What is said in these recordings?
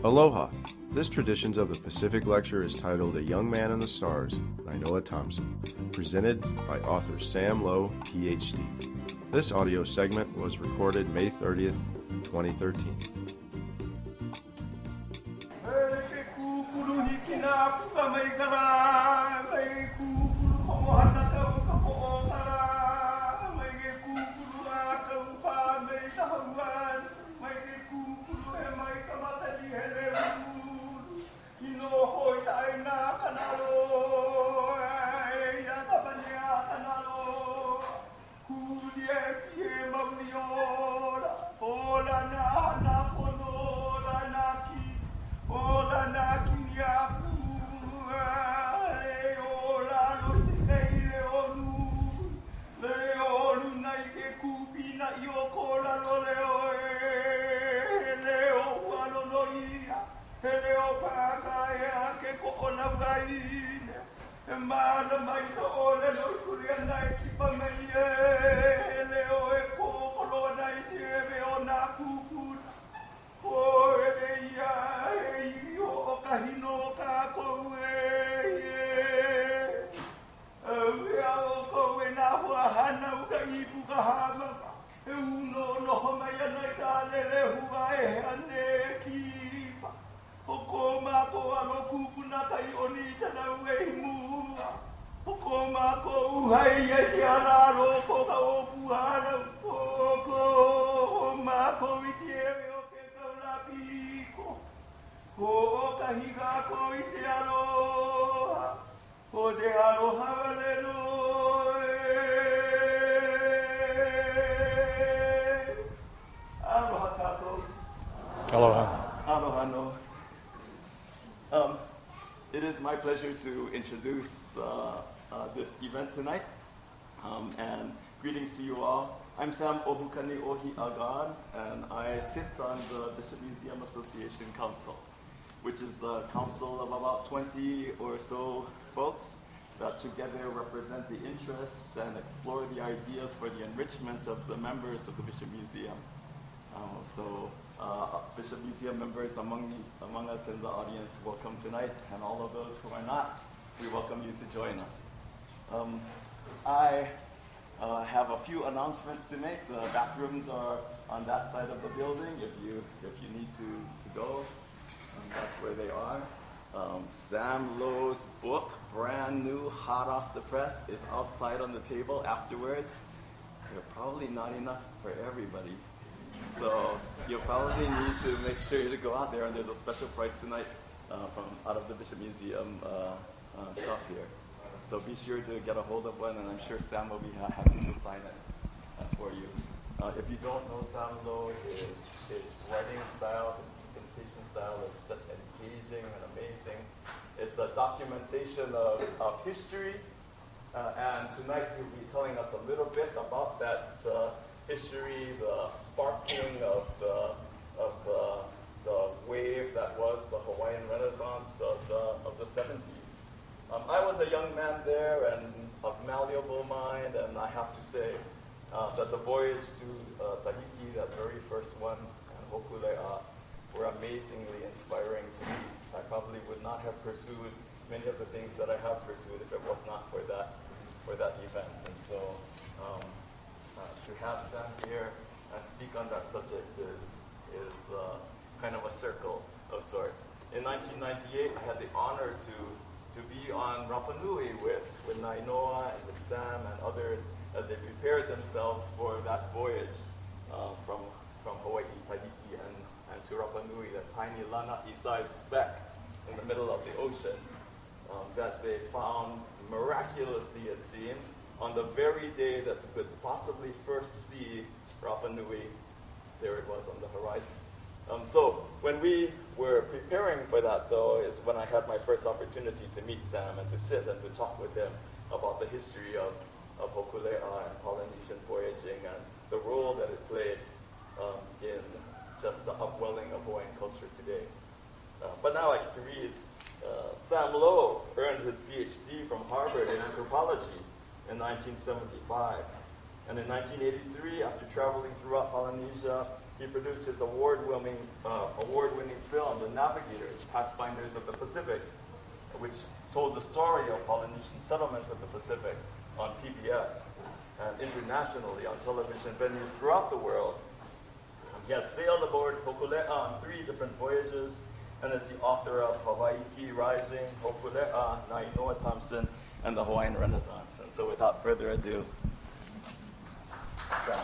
Aloha! This Traditions of the Pacific lecture is titled A Young Man in the Stars, Nainoa Thompson, presented by author Sam Low, Ph.D. This audio segment was recorded May 30th, 2013. It is my pleasure to introduce this event tonight, and greetings to you all. I'm Sam Ohukani Ohi Agan, and I sit on the Bishop Museum Association Council, which is the council of about 20 or so folks that together represent the interests and explore the ideas for the enrichment of the members of the Bishop Museum. Bishop Museum members among us in the audience, welcome tonight, and all of those who are not, we welcome you to join us. I have a few announcements to make. The bathrooms are on that side of the building. If you need to go, that's where they are. Sam Low's book, brand new, hot off the press, is outside on the table afterwards. They're probably not enough for everybody. So you'll probably need to make sure to go out there, and there's a special price tonight from out of the Bishop Museum shop here. So be sure to get a hold of one, and I'm sure Sam will be happy to sign it for you. If you don't know Sam Low, his writing style, his presentation style is just engaging and amazing. It's a documentation of history, and tonight he'll be telling us a little bit about that history, the sparkling of the wave that was the Hawaiian Renaissance of the 70s. I was a young man there and of malleable mind, and I have to say that the voyage to Tahiti, that very first one, and Hokulea, were amazingly inspiring to me. I probably would not have pursued many of the things that I have pursued if it was not for that event. And so to have Sam here and speak on that subject is kind of a circle of sorts. In 1998, I had the honor to be on Rapa Nui with Nainoa and with Sam and others as they prepared themselves for that voyage from Hawaii, Tahiti, and to Rapa Nui, that tiny Lanai-sized speck in the middle of the ocean that they found miraculously, it seemed, on the very day that they could possibly first see Rapa Nui. There it was on the horizon. So when we were preparing for that, though, is when I had my first opportunity to meet Sam and to sit and to talk with him about the history of Hokulea and Polynesian voyaging and the role that it played in just the upwelling of Hawaiian culture today. But now I get to read. Sam Low earned his Ph.D. from Harvard in anthropology in 1975. And in 1983, after traveling throughout Polynesia, he produced his award-winning film, The Navigators, Pathfinders of the Pacific, which told the story of Polynesian settlements of the Pacific on PBS and internationally on television venues throughout the world. He has sailed aboard Hokulea on 3 different voyages and is the author of Hawaiki Rising, Hokulea, Nainoa Thompson, and the Hawaiian Renaissance. And so without further ado, Sam.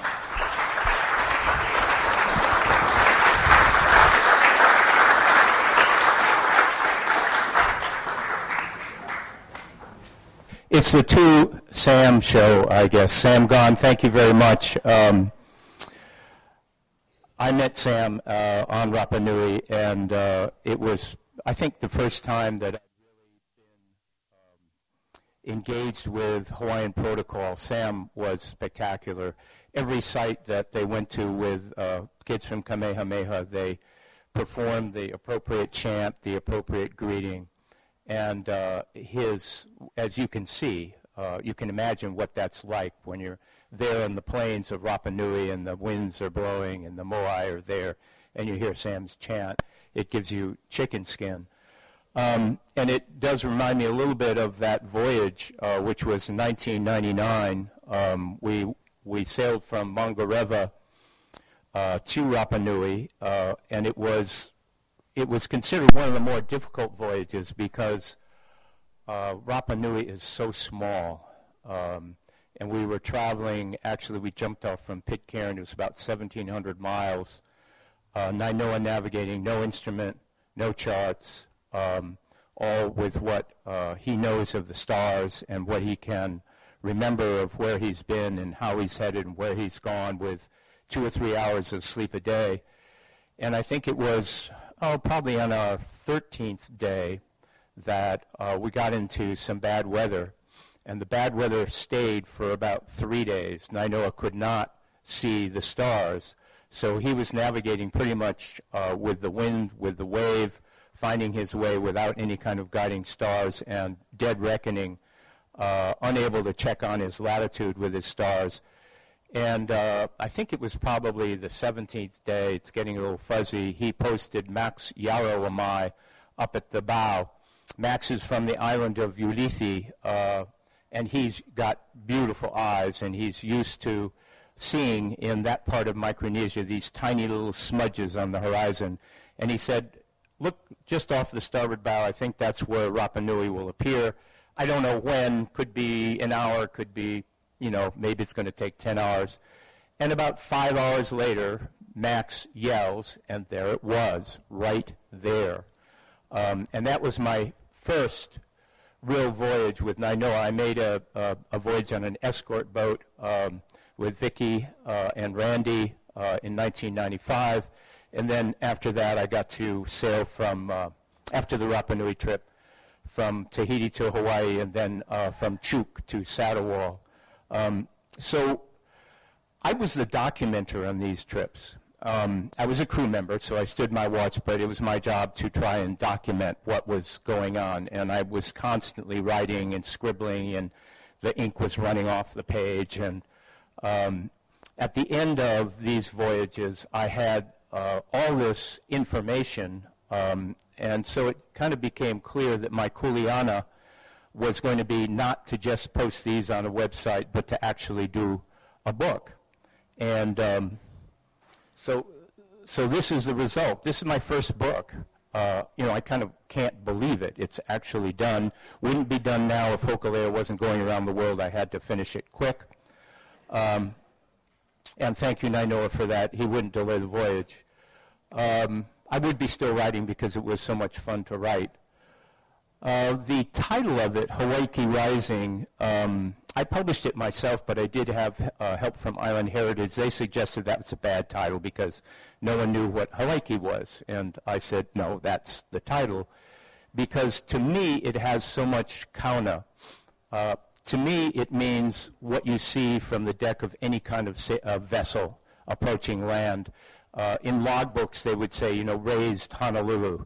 It's the two Sam show, I guess. Sam gone, thank you very much. I met Sam on Rapa Nui, and it was, I think, the first time that I've really been engaged with Hawaiian protocol. Sam was spectacular. Every site that they went to with kids from Kamehameha, they performed the appropriate chant, the appropriate greeting. And as you can see, you can imagine what that's like when you're there in the plains of Rapa Nui and the winds are blowing and the moai are there and you hear Sam's chant. It gives you chicken skin. And it does remind me a little bit of that voyage, which was in 1999. We sailed from Mangareva to Rapa Nui, and it was considered one of the more difficult voyages because Rapa Nui is so small. And we were traveling, actually we jumped off from Pitcairn, it was about 1,700 miles, Nainoa navigating, no instrument, no charts, all with what he knows of the stars and what he can remember of where he's been and how he's headed and where he's gone with 2 or 3 hours of sleep a day. And I think it was probably on our 13th day that we got into some bad weather. And the bad weather stayed for about 3 days. Nainoa could not see the stars. So he was navigating pretty much with the wind, with the wave, finding his way without any kind of guiding stars and dead reckoning, unable to check on his latitude with his stars. And I think it was probably the 17th day, it's getting a little fuzzy, he posted Max Yaro Amai up at the bow. Max is from the island of Ulithi, and he's got beautiful eyes, and he's used to seeing in that part of Micronesia these tiny little smudges on the horizon. And he said, look just off the starboard bow, I think that's where Rapa Nui will appear. I don't know when, could be an hour, could be, maybe it's going to take 10 hours. And about 5 hours later, Max yells, and there it was, right there. And that was my first real voyage with Nainoa. I made a voyage on an escort boat with Vicky and Randy in 1995. And then after that, I got to sail from, after the Rapa Nui trip, from Tahiti to Hawaii, and then from Chuuk to Satawal. So I was the documenter on these trips. I was a crew member, so I stood my watch, but it was my job to try and document what was going on. And I was constantly writing and scribbling, and the ink was running off the page. And at the end of these voyages, I had all this information, and so it kind of became clear that my kuleana was going to be not to just post these on a website, but to actually do a book. And so this is the result. This is my first book. I kind of can't believe it. It's actually done. Wouldn't be done now if Hokulea wasn't going around the world. I had to finish it quick. And thank you, Nainoa, for that. He wouldn't delay the voyage. I would be still writing because it was so much fun to write. The title of it, Hawaiki Rising, I published it myself, but I did have help from Island Heritage. They suggested that was a bad title because no one knew what Hawaiki was. And I said, no, that's the title. Because to me, it has so much kauna. To me, it means what you see from the deck of any kind of vessel approaching land. In logbooks, they would say, raised Honolulu,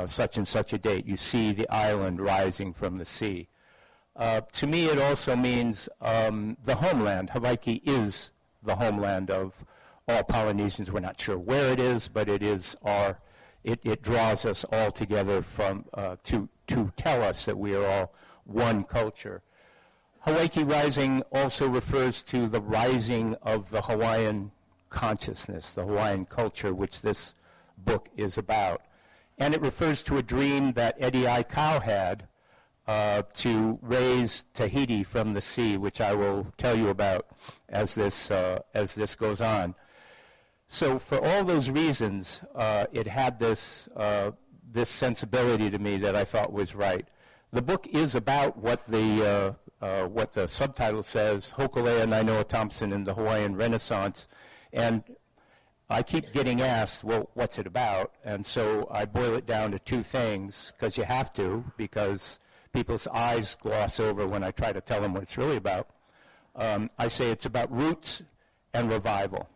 such and such a date. You see the island rising from the sea. To me, it also means the homeland. Hawaii is the homeland of all Polynesians. We're not sure where it is, but it is it draws us all together to tell us that we are all one culture. Hawaiki Rising also refers to the rising of the Hawaiian consciousness, the Hawaiian culture, which this book is about. And it refers to a dream that Eddie Aikau had to raise Tahiti from the sea, which I will tell you about as this goes on. So for all those reasons, it had this sensibility to me that I thought was right. The book is about what the subtitle says, Hokulea Nainoa Thompson in the Hawaiian Renaissance. And I keep getting asked, well, what's it about? And so I boil it down to two things, because you have to, because people's eyes gloss over when I try to tell them what it's really about. I say it's about roots and revival.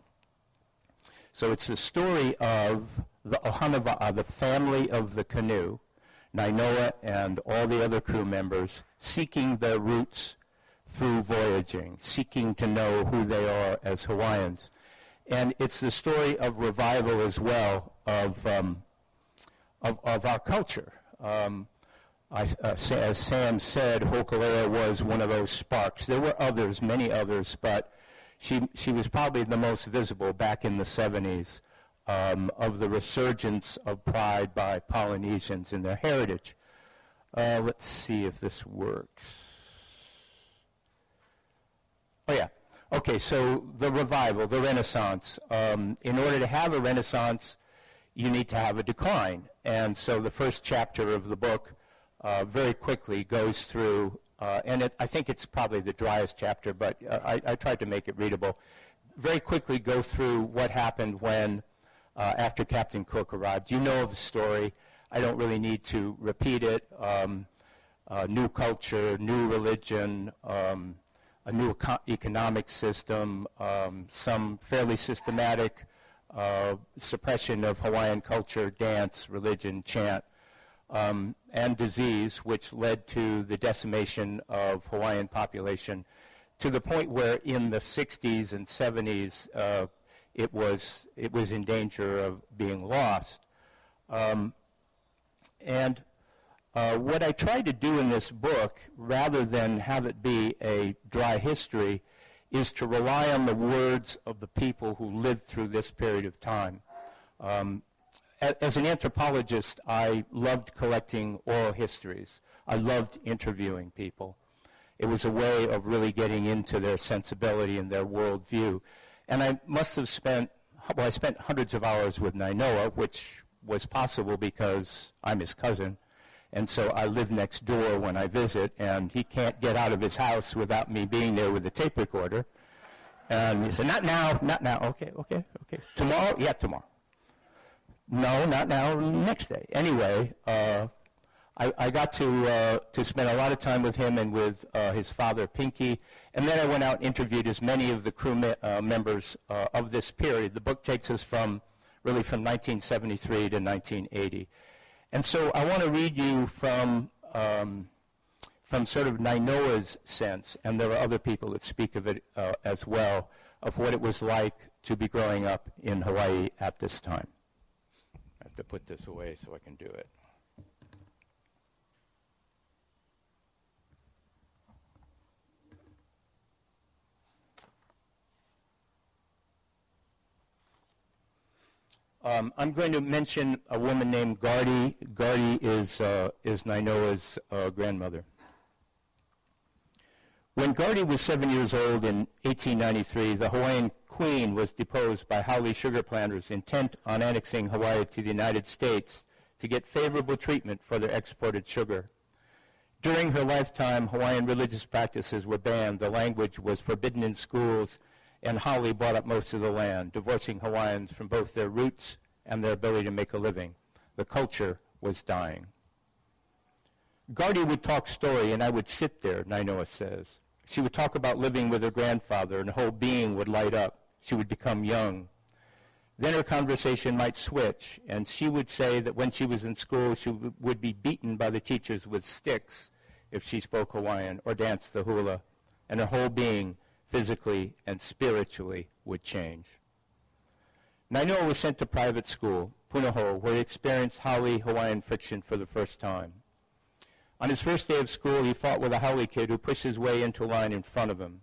So it's the story of the Ohanawa'a, the family of the canoe, Nainoa and all the other crew members, seeking their roots through voyaging, seeking to know who they are as Hawaiians. And it's the story of revival as well of our culture. As Sam said, Hokulea was one of those sparks. There were others, many others, but she was probably the most visible back in the 70s of the resurgence of pride by Polynesians in their heritage. Let's see if this works. Oh, yeah. Okay, so the revival, the Renaissance. In order to have a Renaissance, you need to have a decline. And so the first chapter of the book very quickly goes through, and I think it's probably the driest chapter, but I tried to make it readable. Very quickly go through what happened when, after Captain Cook arrived. You know the story. I don't really need to repeat it. New culture, new religion, a new economic system, some fairly systematic suppression of Hawaiian culture, dance, religion, chant, and disease, which led to the decimation of Hawaiian population to the point where in the 60s and 70s it was in danger of being lost. What I tried to do in this book, rather than have it be a dry history, is to rely on the words of the people who lived through this period of time. As an anthropologist, I loved collecting oral histories. I loved interviewing people. It was a way of really getting into their sensibility and their worldview. And I must have spent hundreds of hours with Nainoa, which was possible because I'm his cousin. And so I live next door when I visit, and he can't get out of his house without me being there with a tape recorder. And he said, not now. Okay. Tomorrow? Yeah, tomorrow. No, not now, next day. Anyway, I got to spend a lot of time with him and with his father, Pinky. And then I went out and interviewed as many of the crew members of this period. The book takes us from 1973 to 1980. And so I want to read you from sort of Nainoa's sense, and there are other people that speak of it as well, of what it was like to be growing up in Hawaii at this time. I have to put this away so I can do it. I'm going to mention a woman named Gardy. Gardy is Nainoa's grandmother. When Gardy was 7 years old in 1893, the Hawaiian queen was deposed by haole sugar planters intent on annexing Hawaii to the United States to get favorable treatment for their exported sugar. During her lifetime, Hawaiian religious practices were banned, the language was forbidden in schools, and haole bought up most of the land, divorcing Hawaiians from both their roots and their ability to make a living. The culture was dying. Gardy would talk story, and I would sit there, Nainoa says. She would talk about living with her grandfather, and her whole being would light up. She would become young. Then her conversation might switch, and she would say that when she was in school, she would be beaten by the teachers with sticks if she spoke Hawaiian or danced the hula, and her whole being physically and spiritually would change. Nainoa was sent to private school, Punahou, where he experienced Haole-Hawaiian friction for the first time. On his first day of school, he fought with a Haole kid who pushed his way into a line in front of him.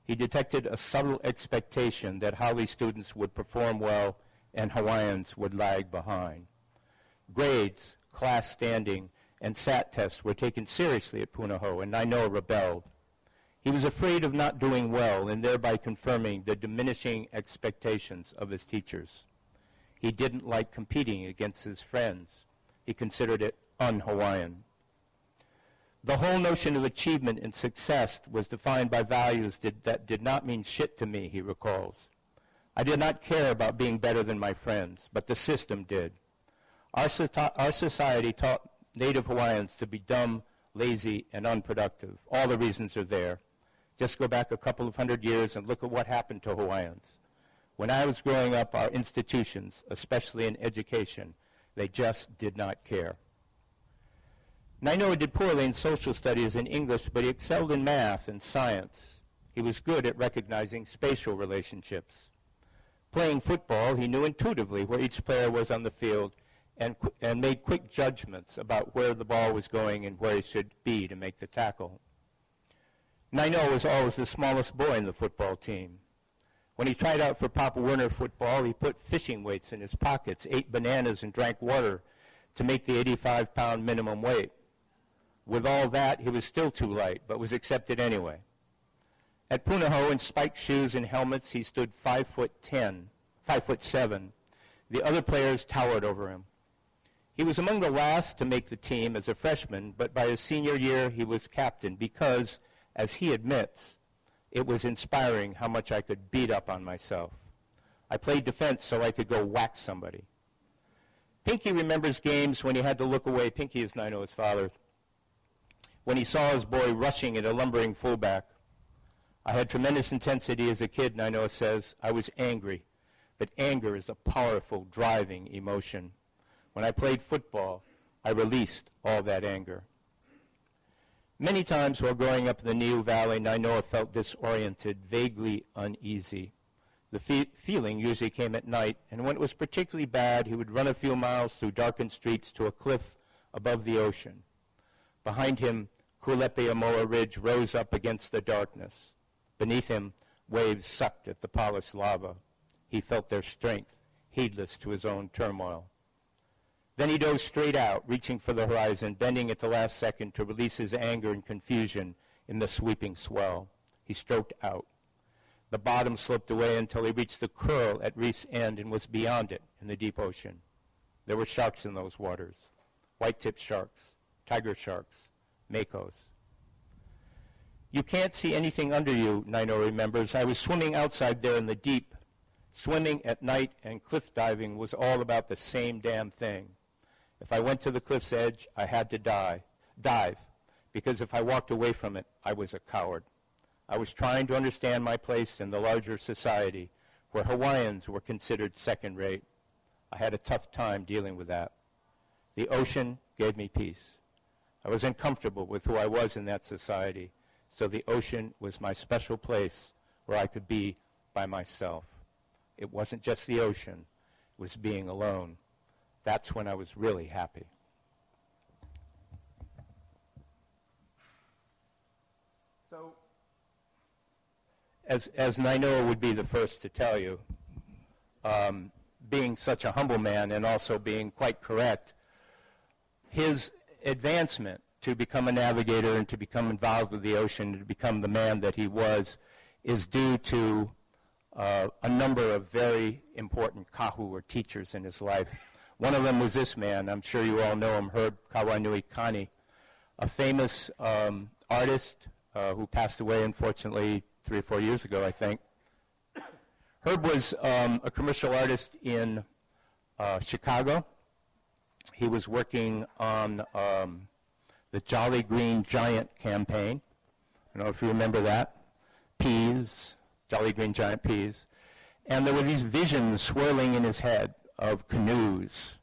He detected a subtle expectation that Haole students would perform well and Hawaiians would lag behind. Grades, class standing, and SAT tests were taken seriously at Punahou, and Nainoa rebelled. He was afraid of not doing well and thereby confirming the diminishing expectations of his teachers. He didn't like competing against his friends. He considered it un-Hawaiian. The whole notion of achievement and success was defined by values that did not mean shit to me, he recalls. I did not care about being better than my friends, but the system did. Our society taught Native Hawaiians to be dumb, lazy, and unproductive. All the reasons are there. Just go back a couple of hundred years and look at what happened to Hawaiians. When I was growing up, our institutions, especially in education, they just did not care. Nainoa did poorly in social studies and English, but he excelled in math and science. He was good at recognizing spatial relationships. Playing football, he knew intuitively where each player was on the field and made quick judgments about where the ball was going and where he should be to make the tackle. Nainoa was always the smallest boy in the football team. When he tried out for Papa Werner football, he put fishing weights in his pockets, ate bananas, and drank water to make the 85-pound minimum weight. With all that, he was still too light, but was accepted anyway. At Punahou, in spiked shoes and helmets, he stood 5'7". The other players towered over him. He was among the last to make the team as a freshman, but by his senior year, he was captain because, as he admits, it was inspiring how much I could beat up on myself. I played defense so I could go whack somebody. Pinky remembers games when he had to look away. Pinky is Nainoa's father. When he saw his boy rushing at a lumbering fullback. I had tremendous intensity as a kid, Nainoa says. I was angry, but anger is a powerful, driving emotion. When I played football, I released all that anger. Many times while growing up in the Niu Valley, Nainoa felt disoriented, vaguely uneasy. The feeling usually came at night, and when it was particularly bad, he would run a few miles through darkened streets to a cliff above the ocean. Behind him, Kulepeamoa Ridge rose up against the darkness. Beneath him, waves sucked at the polished lava. He felt their strength, heedless to his own turmoil. Then he dove straight out, reaching for the horizon, bending at the last second to release his anger and confusion in the sweeping swell. He stroked out. The bottom sloped away until he reached the curl at reef's end and was beyond it in the deep ocean. There were sharks in those waters, white-tipped sharks, tiger sharks, makos. You can't see anything under you, Nainoa remembers. I was swimming outside there in the deep. Swimming at night and cliff diving was all about the same damn thing. If I went to the cliff's edge, I had to dive, because if I walked away from it, I was a coward. I was trying to understand my place in the larger society, where Hawaiians were considered second-rate. I had a tough time dealing with that. The ocean gave me peace. I was uncomfortable with who I was in that society, so the ocean was my special place where I could be by myself. It wasn't just the ocean, it was being alone. That's when I was really happy. So, as Nainoa would be the first to tell you, being such a humble man and also being quite correct, his advancement to become a navigator and to become involved with the ocean, and to become the man that he was, is due to a number of very important kahu, or teachers, in his life. One of them was this man. I'm sure you all know him, Herb Kawanui Kani, a famous artist who passed away, unfortunately, 3 or 4 years ago, I think. Herb was a commercial artist in Chicago. He was working on the Jolly Green Giant campaign. I don't know if you remember that. Peas, Jolly Green Giant peas. And there were these visions swirling in his head of canoes.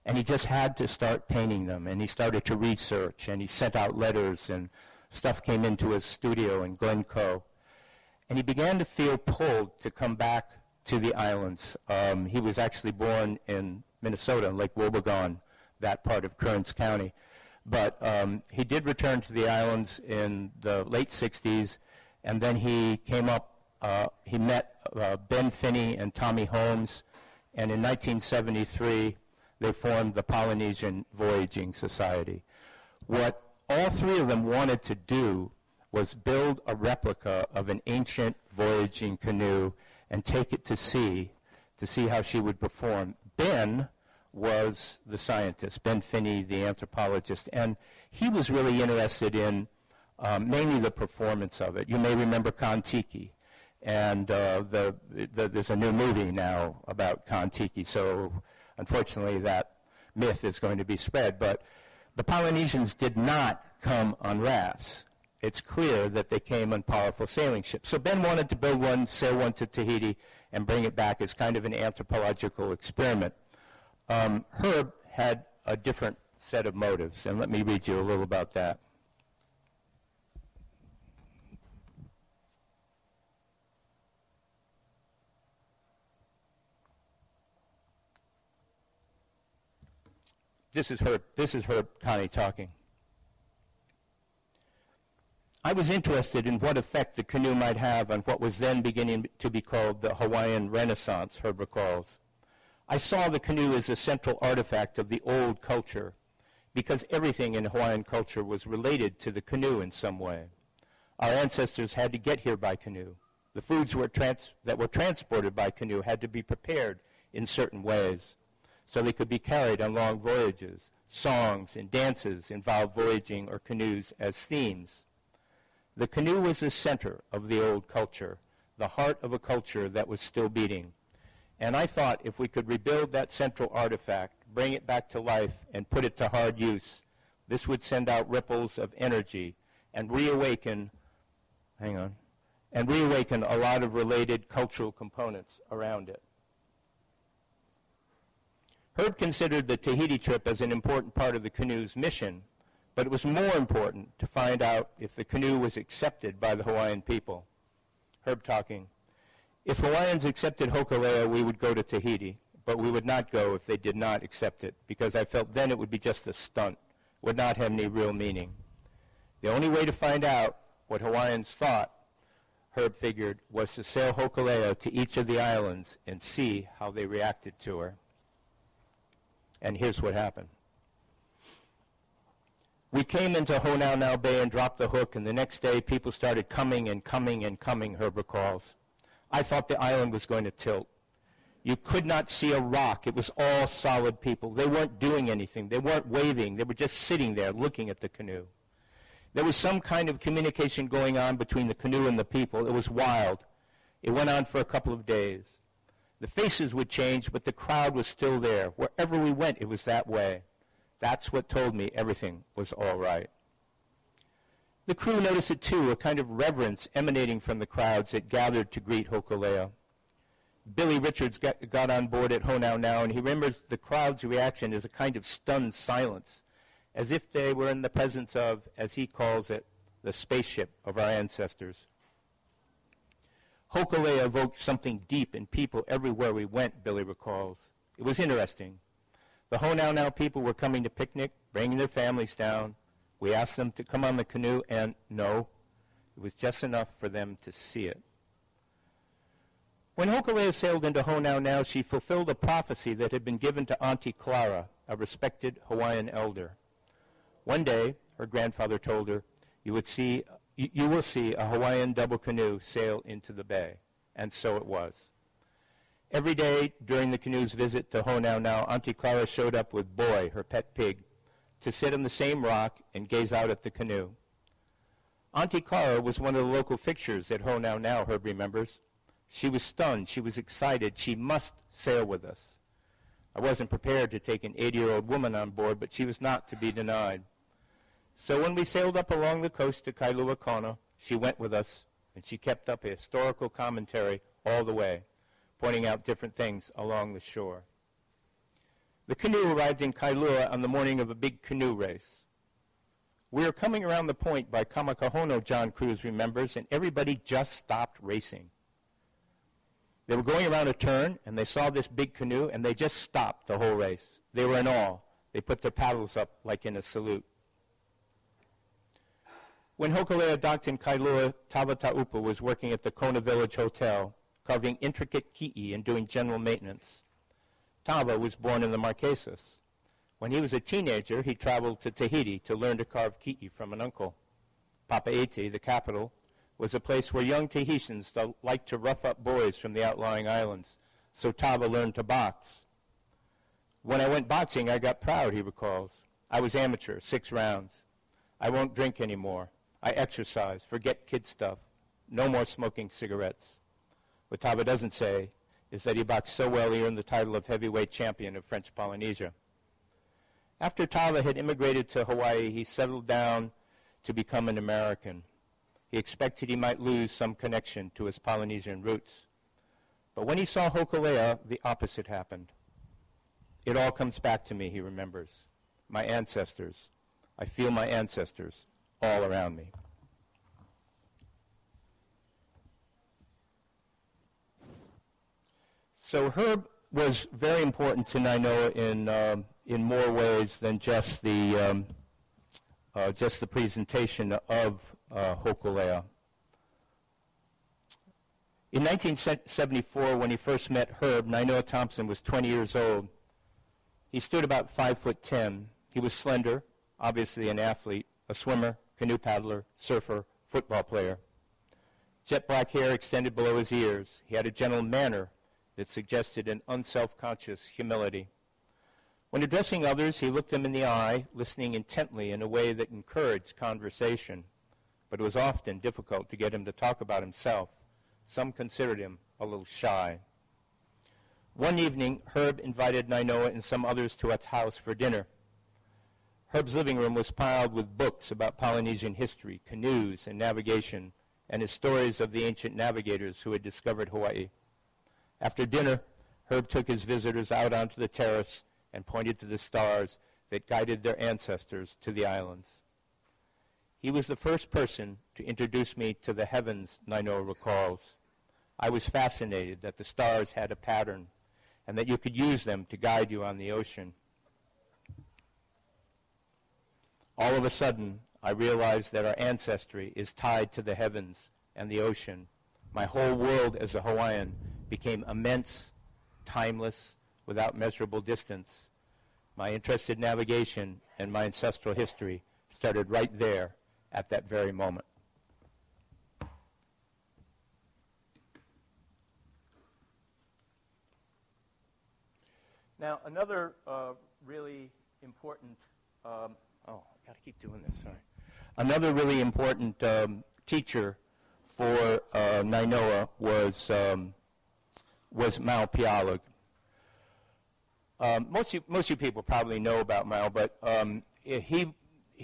And he just had to start painting them. And he started to research, and he sent out letters, and stuff came into his studio in Glencoe. And he began to feel pulled to come back to the islands. He was actually born in Minnesota, Lake Wobegon, that part of Kearns County. But he did return to the islands in the late 60s, and then he came up, he met Ben Finney and Tommy Holmes, and in 1973, they formed the Polynesian Voyaging Society. What all three of them wanted to do was build a replica of an ancient voyaging canoe and take it to see how she would perform. Ben was the scientist, Ben Finney, the anthropologist, and he was really interested in mainly the performance of it. You may remember Kon-Tiki, and there's a new movie now about Kon-Tiki, so unfortunately that myth is going to be spread. But the Polynesians did not come on rafts. It's clear that they came on powerful sailing ships. So Ben wanted to build one, sail one to Tahiti, and bring it back as kind of an anthropological experiment. Herb had a different set of motives, and let me read you a little about that. This is Herb Connie talking. I was interested in what effect the canoe might have on what was then beginning to be called the Hawaiian Renaissance, Herb recalls. I saw the canoe as a central artifact of the old culture because everything in Hawaiian culture was related to the canoe in some way. Our ancestors had to get here by canoe. The foods that were transported by canoe had to be prepared in certain ways so they could be carried on long voyages. Songs and dances involved voyaging or canoes as themes. The canoe was the center of the old culture, the heart of a culture that was still beating. And I thought if we could rebuild that central artifact, bring it back to life, and put it to hard use, this would send out ripples of energy and reawaken a lot of related cultural components around it. Herb considered the Tahiti trip as an important part of the canoe's mission, but it was more important to find out if the canoe was accepted by the Hawaiian people. Herb talking. If Hawaiians accepted Hokulea, we would go to Tahiti, but we would not go if they did not accept it, because I felt then it would be just a stunt, would not have any real meaning. The only way to find out what Hawaiians thought, Herb figured, was to sail Hokulea to each of the islands and see how they reacted to her. And here's what happened. We came into Honaunau Bay and dropped the hook, and the next day people started coming and coming and coming, Herb recalls. I thought the island was going to tilt. You could not see a rock. It was all solid people. They weren't doing anything. They weren't waving. They were just sitting there looking at the canoe. There was some kind of communication going on between the canoe and the people. It was wild. It went on for a couple of days. The faces would change, but the crowd was still there. Wherever we went, it was that way. That's what told me everything was all right. The crew noticed it too, a kind of reverence emanating from the crowds that gathered to greet Hokulea. Billy Richards got on board at Honaunau, and he remembers the crowd's reaction as a kind of stunned silence, as if they were in the presence of, as he calls it, the spaceship of our ancestors. Hokulea evoked something deep in people everywhere we went, Billy recalls. It was interesting. The Honaunau people were coming to picnic, bringing their families down. We asked them to come on the canoe, and no, it was just enough for them to see it. When Hokulea sailed into Honaunau, she fulfilled a prophecy that had been given to Auntie Clara, a respected Hawaiian elder. One day, her grandfather told her, you will see a Hawaiian double canoe sail into the bay. And so it was. Every day during the canoe's visit to Honaunau, Auntie Clara showed up with Boy, her pet pig, to sit on the same rock and gaze out at the canoe. Auntie Clara was one of the local fixtures at Honaunau, Herb remembers. She was stunned. She was excited. She must sail with us. I wasn't prepared to take an 80-year-old woman on board, but she was not to be denied. So when we sailed up along the coast to Kailua Kona, she went with us, and she kept up a historical commentary all the way, pointing out different things along the shore. The canoe arrived in Kailua on the morning of a big canoe race. We were coming around the point by Kamakahono, John Cruz remembers, and everybody just stopped racing. They were going around a turn, and they saw this big canoe, and they just stopped the whole race. They were in awe. They put their paddles up like in a salute. When Hokulea docked in Kailua, Tavataupa was working at the Kona Village Hotel, carving intricate ki'i and doing general maintenance. Tava was born in the Marquesas. When he was a teenager, he traveled to Tahiti to learn to carve ki'i from an uncle. Papeete, the capital, was a place where young Tahitians liked to rough up boys from the outlying islands, so Tava learned to box. When I went boxing, I got proud, he recalls. I was amateur, 6 rounds. I won't drink anymore. I exercise, forget kid stuff. No more smoking cigarettes. What Tava doesn't say is that he boxed so well he earned the title of heavyweight champion of French Polynesia. After Tava had immigrated to Hawaii, he settled down to become an American. He expected he might lose some connection to his Polynesian roots. But when he saw Hokulea, the opposite happened. It all comes back to me, he remembers. My ancestors. I feel my ancestors all around me. So Herb was very important to Nainoa in more ways than just the presentation of Hokulea. In 1974, when he first met Herb, Nainoa Thompson was 20 years old. He stood about 5'10". He was slender, obviously an athlete, a swimmer, canoe paddler, surfer, football player. Jet black hair extended below his ears. He had a gentle manner that suggested an unself-conscious humility. When addressing others, he looked them in the eye, listening intently in a way that encouraged conversation. But it was often difficult to get him to talk about himself. Some considered him a little shy. One evening, Herb invited Nainoa and some others to its house for dinner. Herb's living room was piled with books about Polynesian history, canoes, and navigation, and his stories of the ancient navigators who had discovered Hawaii. After dinner, Herb took his visitors out onto the terrace and pointed to the stars that guided their ancestors to the islands. He was the first person to introduce me to the heavens, Nainoa recalls. I was fascinated that the stars had a pattern and that you could use them to guide you on the ocean. All of a sudden, I realized that our ancestry is tied to the heavens and the ocean. My whole world as a Hawaiian became immense, timeless, without measurable distance. My interest in navigation and my ancestral history started right there at that very moment. Now, another really important, I got to keep doing this, sorry. Another really important teacher for Nainoa was Mau Pialag. Most of you people probably know about Mau, but he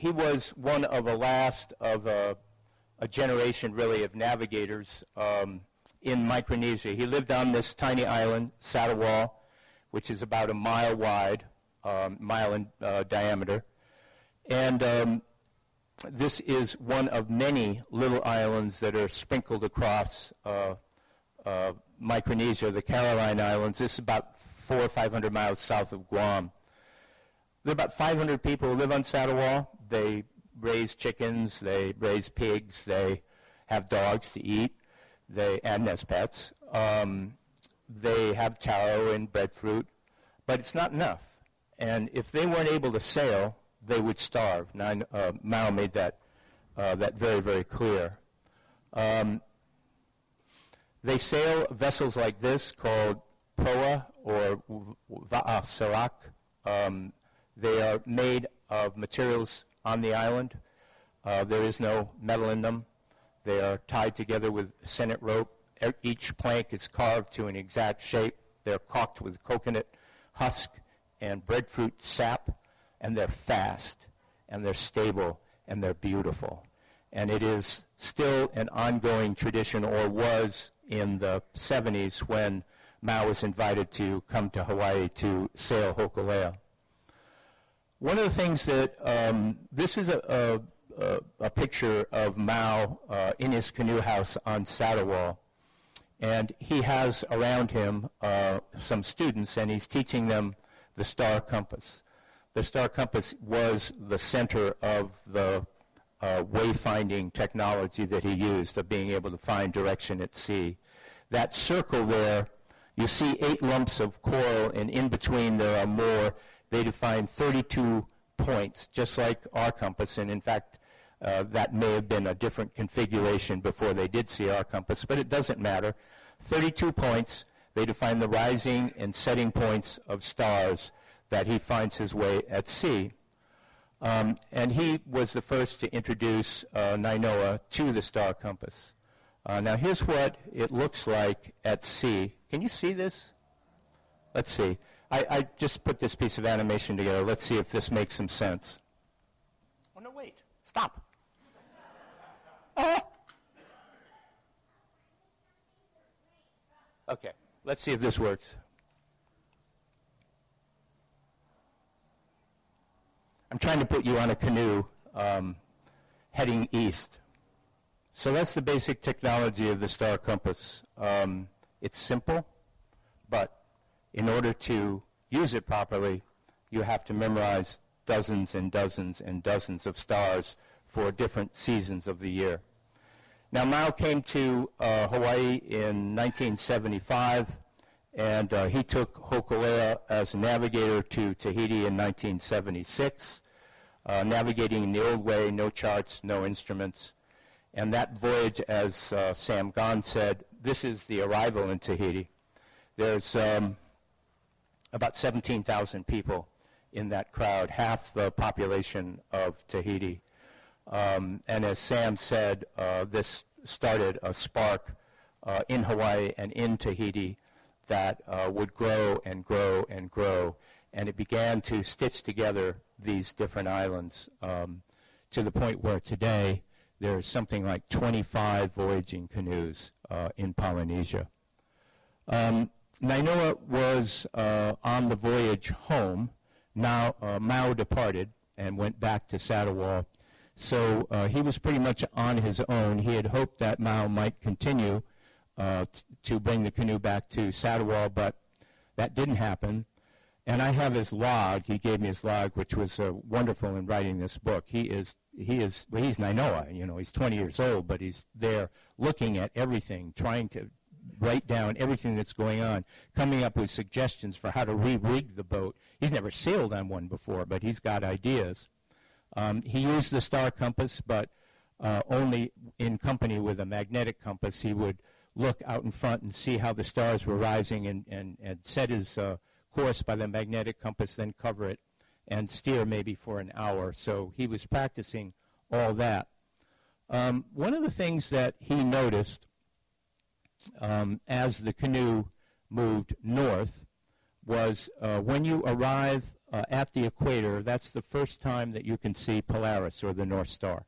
was one of the last of a generation, really, of navigators in Micronesia. He lived on this tiny island, Satawal, which is about a mile wide, mile in diameter. And this is one of many little islands that are sprinkled across Micronesia, the Caroline Islands. This is about 400 or 500 miles south of Guam. There are about 500 people who live on Satawal. They raise chickens, they raise pigs, they have dogs to eat, and as pets. They have taro and breadfruit, but it's not enough. And if they weren't able to sail, they would starve. Mao made that very, very clear. They sail vessels like this called proa or va'a sarak. They are made of materials on the island. There is no metal in them. They are tied together with sennit rope. Each plank is carved to an exact shape. They're caulked with coconut husk and breadfruit sap, and they're fast, and they're stable, and they're beautiful. And it is still an ongoing tradition, or was in the 70s when Mao was invited to come to Hawaii to sail Hokulea. One of the things that, this is a picture of Mao in his canoe house on Satawal. And he has around him some students, and he's teaching them the star compass. The star compass was the center of the wayfinding technology that he used, of being able to find direction at sea. That circle there, you see 8 lumps of coral, and in between there are more. They define 32 points, just like our compass, and in fact, that may have been a different configuration before they did see our compass, but it doesn't matter. 32 points, they define the rising and setting points of stars that he finds his way at sea. And he was the first to introduce Nainoa to the star compass. Now here's what it looks like at sea. Can you see this? Let's see. I just put this piece of animation together. Let's see if this makes some sense. Oh, no, wait. Stop. Okay, let's see if this works. I'm trying to put you on a canoe heading east. So that's the basic technology of the star compass. It's simple, but in order to use it properly, you have to memorize dozens and dozens and dozens of stars for different seasons of the year. Now, Mao came to Hawaii in 1975, and he took Hokulea as a navigator to Tahiti in 1976, navigating in the old way, no charts, no instruments. And that voyage, as Sam Gon said, this is the arrival in Tahiti. There's about 17,000 people in that crowd, half the population of Tahiti. And as Sam said, this started a spark in Hawaii and in Tahiti that would grow and grow and grow. And it began to stitch together these different islands to the point where today there's something like 25 voyaging canoes in Polynesia. Nainoa was on the voyage home. Now Mao departed and went back to Satawal. So he was pretty much on his own. He had hoped that Mao might continue to bring the canoe back to Satawal, but that didn't happen. And I have his log. He gave me his log, which was wonderful in writing this book. He's Nainoa. You know, he's 20 years old, but he's there looking at everything, trying to write down everything that's going on, coming up with suggestions for how to re-rig the boat. He's never sailed on one before, but he's got ideas. He used the star compass, but only in company with a magnetic compass. He would look out in front and see how the stars were rising and set his course by the magnetic compass, then cover it and steer maybe for an hour. So he was practicing all that. One of the things that he noticed as the canoe moved north was when you arrive at the equator, that's the first time that you can see Polaris, or the North Star.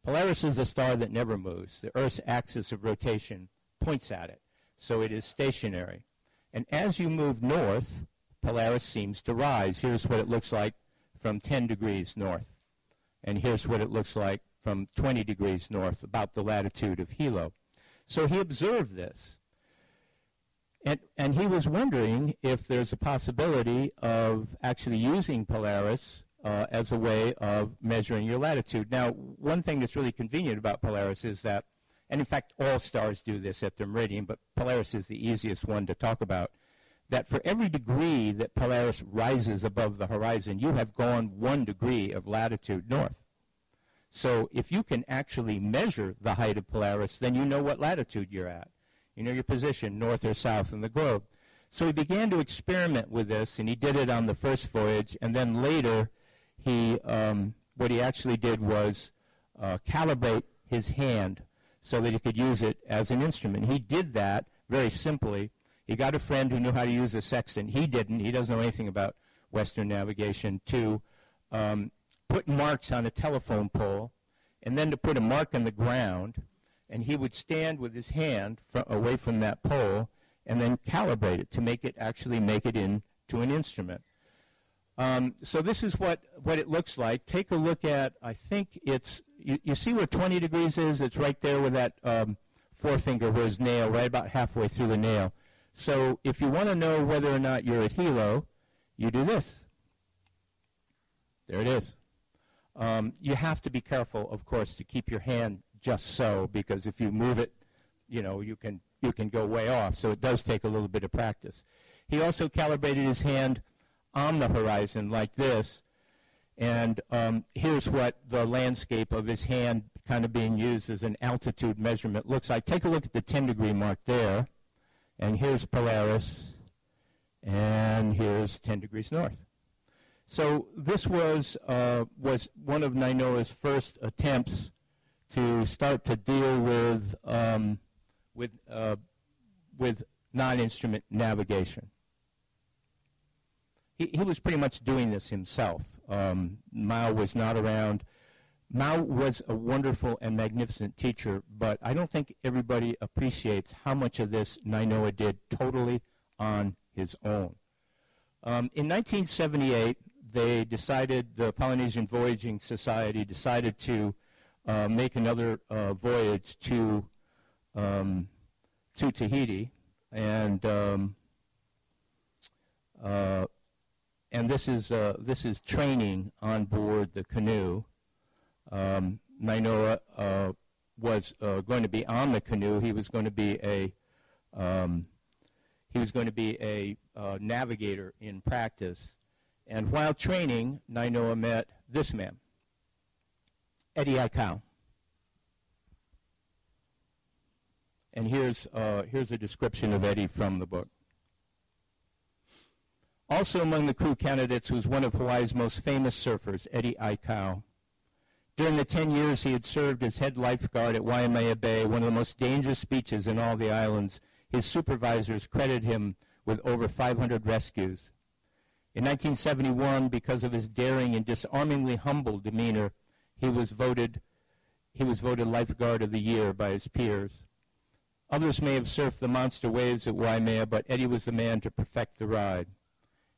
Polaris is a star that never moves. The Earth's axis of rotation points at it, so it is stationary. And as you move north, Polaris seems to rise. Here's what it looks like from 10 degrees north. And here's what it looks like from 20 degrees north, about the latitude of Hilo. So he observed this. And he was wondering if there's a possibility of actually using Polaris as a way of measuring your latitude. Now, one thing that's really convenient about Polaris is that, and in fact all stars do this at their meridian, but Polaris is the easiest one to talk about, that for every degree that Polaris rises above the horizon, you have gone 1 degree of latitude north. So if you can actually measure the height of Polaris, then you know what latitude you're at. You know your position, north or south in the globe. So he began to experiment with this, and he did it on the first voyage, and then later what he actually did was calibrate his hand so that he could use it as an instrument. He did that very simply. He got a friend who knew how to use a sextant. He didn't. He doesn't know anything about Western navigation. To put marks on a telephone pole, and then to put a mark on the ground, and he would stand with his hand away from that pole and then calibrate it to actually make it into an instrument. So this is what it looks like. Take a look at, I think it's, you see where 20 degrees is? It's right there where that forefinger where his nail, right about halfway through the nail. So if you want to know whether or not you're at helo, you do this. There it is. You have to be careful, of course, to keep your hand just so, because if you move it, you know, you can go way off. So it does take a little bit of practice. He also calibrated his hand on the horizon like this. And here's what the landscape of his hand kind of being used as an altitude measurement looks like. Take a look at the 10-degree mark there. And here's Polaris. And here's 10 degrees north. So this was one of Nainoa's first attempts to start to deal with non-instrument navigation. He was pretty much doing this himself. Mao was not around. Mao was a wonderful and magnificent teacher, but I don't think everybody appreciates how much of this Nainoa did totally on his own. In 1978, the Polynesian Voyaging Society decided to make another voyage to Tahiti, and this is training on board the canoe. Nainoa was going to be on the canoe. He was going to be a navigator in practice. And while training, Nainoa met this man, Eddie Aikau. And here's a description of Eddie from the book. Also among the crew candidates was one of Hawaii's most famous surfers, Eddie Aikau. During the 10 years he had served as head lifeguard at Waimea Bay, one of the most dangerous beaches in all the islands, his supervisors credited him with over 500 rescues. In 1971, because of his daring and disarmingly humble demeanor, he was voted lifeguard of the year by his peers. Others may have surfed the monster waves at Waimea, but Eddie was the man to perfect the ride.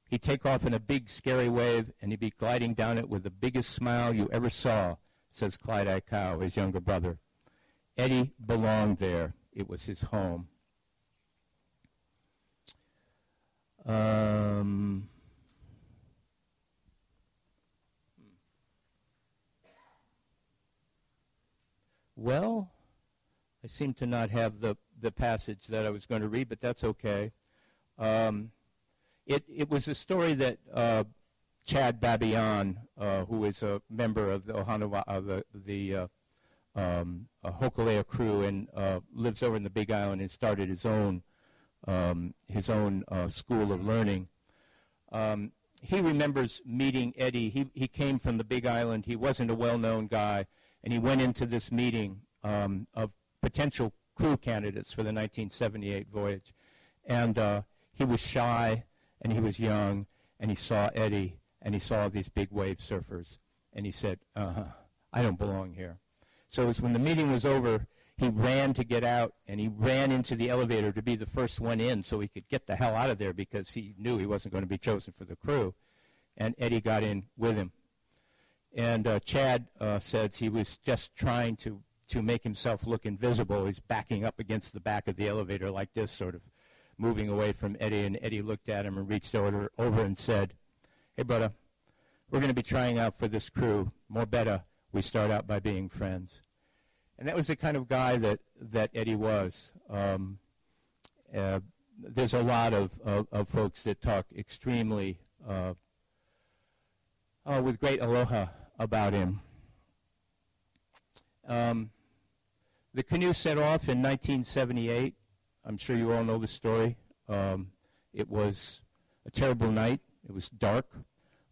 He'd take off in a big, scary wave, and he'd be gliding down it with the biggest smile you ever saw, says Clyde Aikau, his younger brother. Eddie belonged there. It was his home. Well, I seem to not have the passage that I was going to read, but that's okay. It was a story that Chad Babian, who is a member of the Hokulea crew and lives over in the Big Island and started his own school of learning. He remembers meeting Eddie. He came from the Big Island. He wasn't a well-known guy, and he went into this meeting of potential crew candidates for the 1978 voyage. And he was shy, and he was young, and he saw Eddie, and he saw these big wave surfers, and he said, I don't belong here. So it was when the meeting was over, he ran to get out, and he ran into the elevator to be the first one in so he could get the hell out of there because he knew he wasn't going to be chosen for the crew. And Eddie got in with him. And Chad says he was just trying to make himself look invisible. He's backing up against the back of the elevator like this, sort of moving away from Eddie. And Eddie looked at him and reached over and said, hey, brother, we're going to be trying out for this crew. More better we start out by being friends. And that was the kind of guy that Eddie was. There's a lot of folks that talk extremely with great aloha about him. The canoe set off in 1978. I'm sure you all know the story. It was a terrible night. It was dark.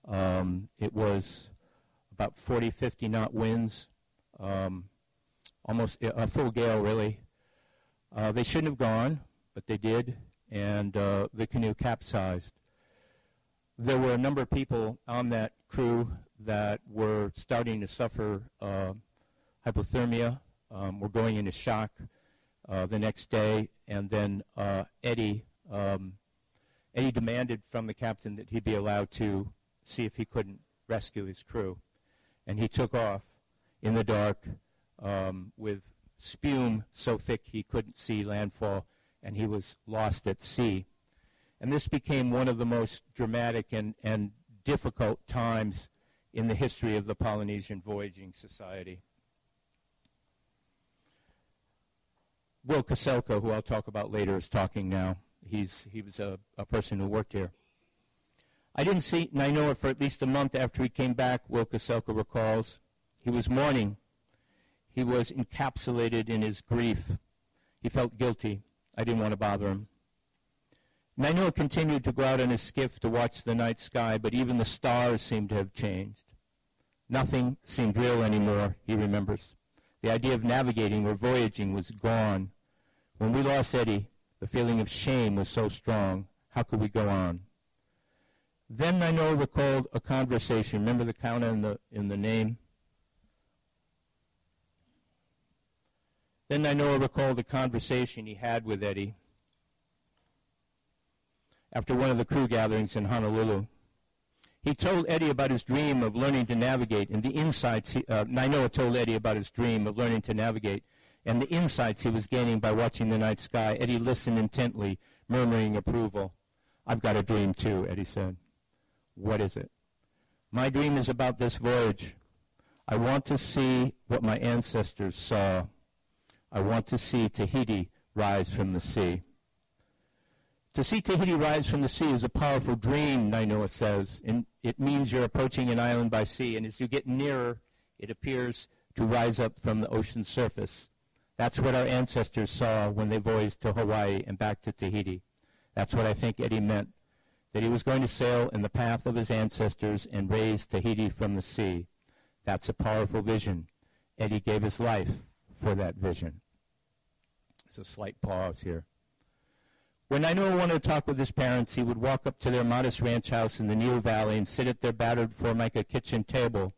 It was about 40, 50 knot winds. Almost a full gale, really. They shouldn't have gone, but they did, and the canoe capsized. There were a number of people on that crew that were starting to suffer hypothermia, were going into shock the next day, and then Eddie demanded from the captain that he be allowed to see if he couldn't rescue his crew, and he took off in the dark with spume so thick he couldn't see landfall, and he was lost at sea. And this became one of the most dramatic and difficult times in the history of the Polynesian Voyaging Society. Will Kaselka, who I'll talk about later, is talking now. He was a person who worked here. I didn't see Nainoa for at least a month after he came back, Will Kaselka recalls. He was mourning. He was encapsulated in his grief. He felt guilty. I didn't want to bother him. Nainoa continued to go out in his skiff to watch the night sky, but even the stars seemed to have changed. Nothing seemed real anymore, he remembers. The idea of navigating or voyaging was gone. When we lost Eddie, the feeling of shame was so strong. How could we go on? Then Nainoa recalled a conversation. Remember the kauna in the name? Then Nainoa recalled a conversation he had with Eddie after one of the crew gatherings in Honolulu. He told Eddie about his dream of learning to navigate and the insights Nainoa told Eddie about his dream of learning to navigate and the insights he was gaining by watching the night sky. Eddie listened intently, murmuring approval. I've got a dream too, Eddie said. What is it? My dream is about this voyage. I want to see what my ancestors saw. I want to see Tahiti rise from the sea. To see Tahiti rise from the sea is a powerful dream, Nainoa says, and it means you're approaching an island by sea, and as you get nearer, it appears to rise up from the ocean surface. That's what our ancestors saw when they voyaged to Hawaii and back to Tahiti. That's what I think Eddie meant, that he was going to sail in the path of his ancestors and raise Tahiti from the sea. That's a powerful vision. Eddie gave his life for that vision. There's a slight pause here. When Nainoa wanted to talk with his parents, he would walk up to their modest ranch house in the Niue Valley and sit at their battered Formica kitchen table.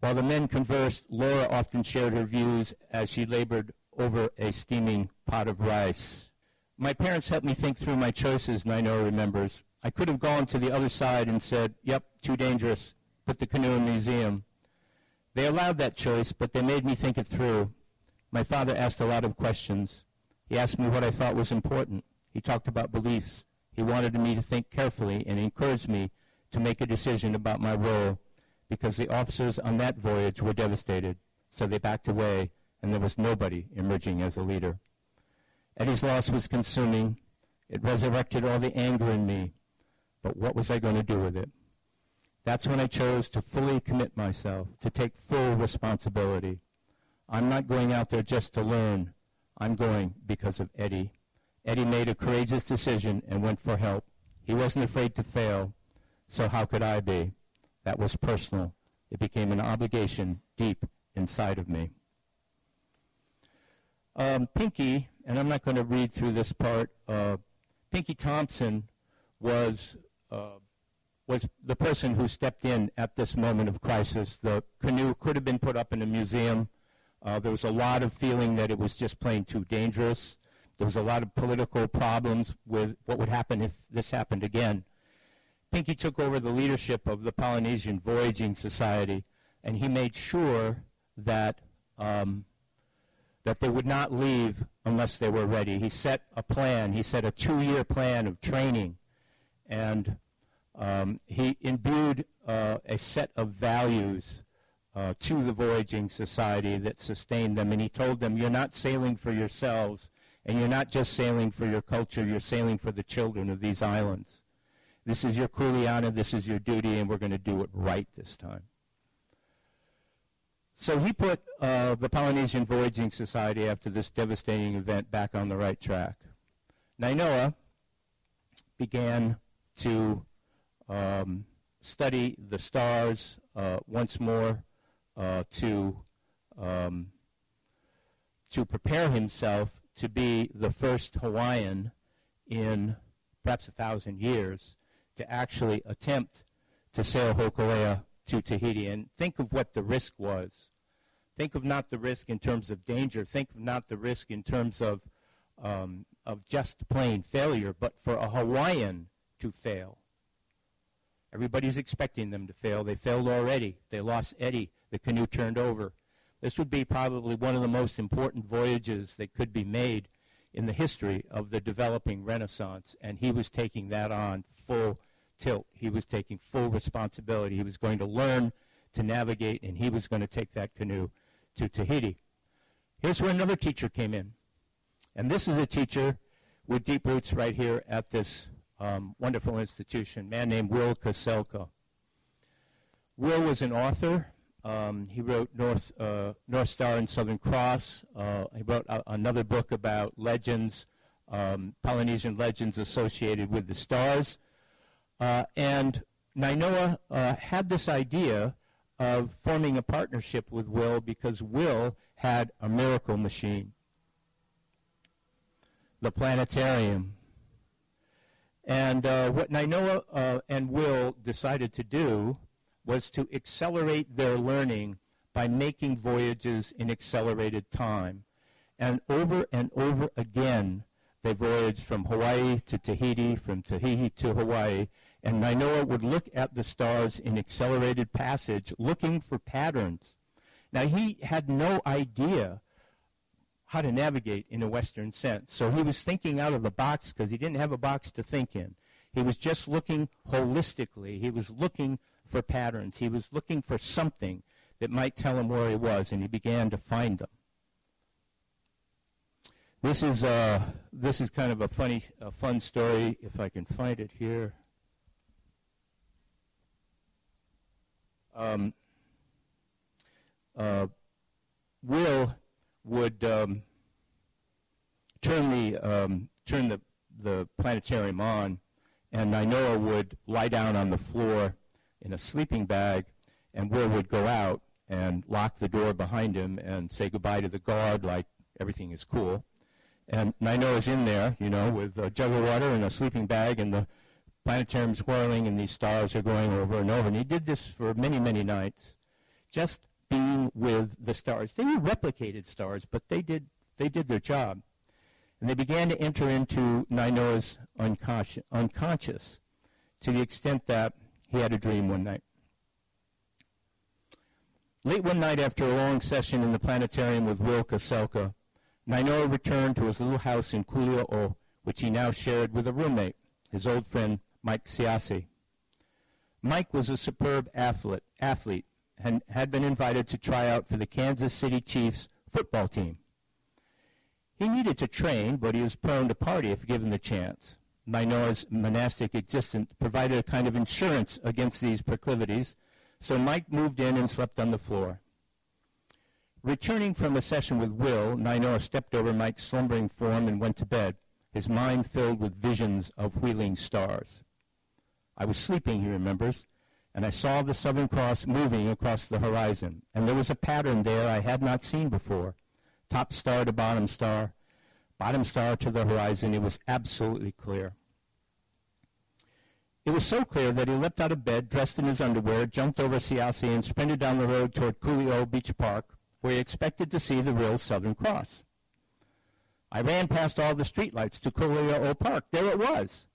While the men conversed, Laura often shared her views as she labored over a steaming pot of rice. My parents helped me think through my choices, Nainoa remembers. I could have gone to the other side and said, yep, too dangerous, put the canoe in the museum. They allowed that choice, but they made me think it through. My father asked a lot of questions. He asked me what I thought was important. He talked about beliefs. He wanted me to think carefully and encouraged me to make a decision about my role because the officers on that voyage were devastated, so they backed away and there was nobody emerging as a leader. Eddie's loss was consuming. It resurrected all the anger in me, but what was I going to do with it? That's when I chose to fully commit myself, to take full responsibility. I'm not going out there just to learn. I'm going because of Eddie. Eddie made a courageous decision and went for help. He wasn't afraid to fail, so how could I be? That was personal. It became an obligation deep inside of me. Pinky, and I'm not going to read through this part, Pinky Thompson was the person who stepped in at this moment of crisis. The canoe could have been put up in a museum. There was a lot of feeling that it was just plain too dangerous. There was a lot of political problems with what would happen if this happened again. Pinky took over the leadership of the Polynesian Voyaging Society, and he made sure that that they would not leave unless they were ready. He set a plan. He set a 2-year plan of training, and he imbued a set of values to the Voyaging Society that sustained them, and he told them, you're not sailing for yourselves, and you're not just sailing for your culture, you're sailing for the children of these islands. This is your kuleana, this is your duty, and we're going to do it right this time. So he put the Polynesian Voyaging Society, after this devastating event, back on the right track. Nainoa began to study the stars once more to prepare himself to be the first Hawaiian in perhaps 1,000 years to actually attempt to sail Hokulea to Tahiti. And think of what the risk was. Think of not the risk in terms of danger. Think of not the risk in terms of just plain failure, but for a Hawaiian to fail. Everybody's expecting them to fail. They failed already. They lost Eddie. The canoe turned over. This would be probably one of the most important voyages that could be made in the history of the developing Renaissance, and he was taking that on full tilt. He was taking full responsibility. He was going to learn to navigate, and he was going to take that canoe to Tahiti. Here's where another teacher came in, and this is a teacher with deep roots right here at this wonderful institution, a man named Will Koselka. Will was an author. He wrote North Star and Southern Cross. He wrote another book about legends, Polynesian legends associated with the stars. And Nainoa had this idea of forming a partnership with Will because Will had a miracle machine, the planetarium. And what Nainoa and Will decided to do was to accelerate their learning by making voyages in accelerated time. And over again, they voyaged from Hawaii to Tahiti, from Tahiti to Hawaii, and Nainoa would look at the stars in accelerated passage, looking for patterns. Now, he had no idea how to navigate in a Western sense, so he was thinking out of the box because he didn't have a box to think in. He was just looking holistically. He was looking for patterns. He was looking for something that might tell him where he was, and he began to find them. This is kind of a fun story, if I can find it here. Will would turn the planetarium on, and Nainoa would lie down on the floor in a sleeping bag, and Will would go out and lock the door behind him and say goodbye to the guard like everything is cool. And Nainoa's in there, you know, with a jug of water and a sleeping bag, and the planetarium's whirling, and these stars are going over and over. And he did this for many, many nights, just being with the stars. They were replicated stars, but they did their job. And they began to enter into Nainoa's unconscious to the extent that he had a dream one night. Late one night after a long session in the planetarium with Will Koselka, Nainoa returned to his little house in Kuli'o, which he now shared with a roommate, his old friend Mike Siasi. Mike was a superb athlete and had been invited to try out for the Kansas City Chiefs football team. He needed to train, but he was prone to party if given the chance. Nainoa's monastic existence provided a kind of insurance against these proclivities, so Mike moved in and slept on the floor. Returning from a session with Will, Nainoa stepped over Mike's slumbering form and went to bed, his mind filled with visions of wheeling stars. I was sleeping, he remembers, and I saw the Southern Cross moving across the horizon, and there was a pattern there I had not seen before. Top star to bottom star to the horizon. It was absolutely clear. It was so clear that he leapt out of bed, dressed in his underwear, jumped over Siasi, and sprinted down the road toward Kuli'o Beach Park, where he expected to see the real Southern Cross. I ran past all the streetlights to Kuli'o Park. There it was.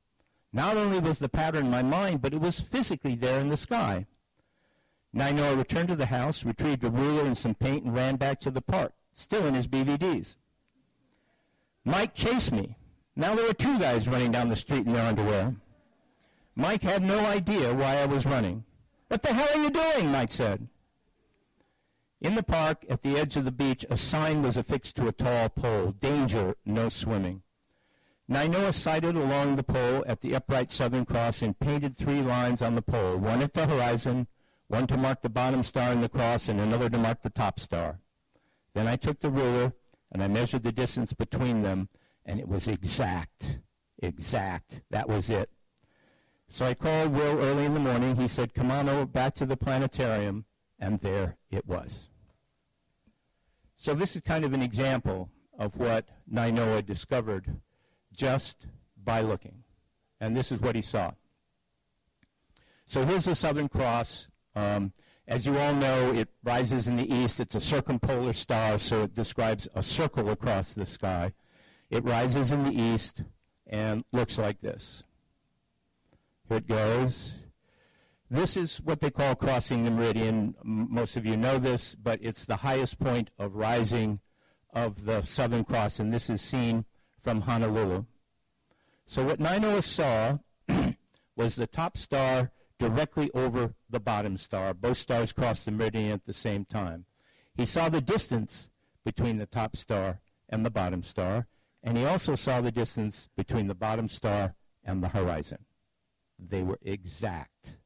Not only was the pattern in my mind, but it was physically there in the sky. Nainoa returned to the house, retrieved a ruler and some paint, and ran back to the park, still in his BVDs. Mike chased me. Now there were two guys running down the street in their underwear. Mike had no idea why I was running. "What the hell are you doing?" Mike said. In the park, at the edge of the beach, a sign was affixed to a tall pole, "Danger, no swimming." Nainoa sighted along the pole at the upright Southern Cross and painted 3 lines on the pole, one at the horizon, one to mark the bottom star in the cross, and another to mark the top star. Then I took the ruler, and I measured the distance between them, and it was exact. That was it. So I called Will early in the morning. He said, "Come on over back to the planetarium," and there it was. So this is kind of an example of what Nainoa discovered just by looking. And this is what he saw. So here's the Southern Cross. As you all know, it rises in the east. It's a circumpolar star, so it describes a circle across the sky. It rises in the east and looks like this. Here it goes. This is what they call crossing the meridian. Most of you know this, but it's the highest point of rising of the Southern Cross, and this is seen from Honolulu. So what Nainoa saw was the top star directly over the bottom star. Both stars crossed the meridian at the same time. He saw the distance between the top star and the bottom star, and he also saw the distance between the bottom star and the horizon. They were exact.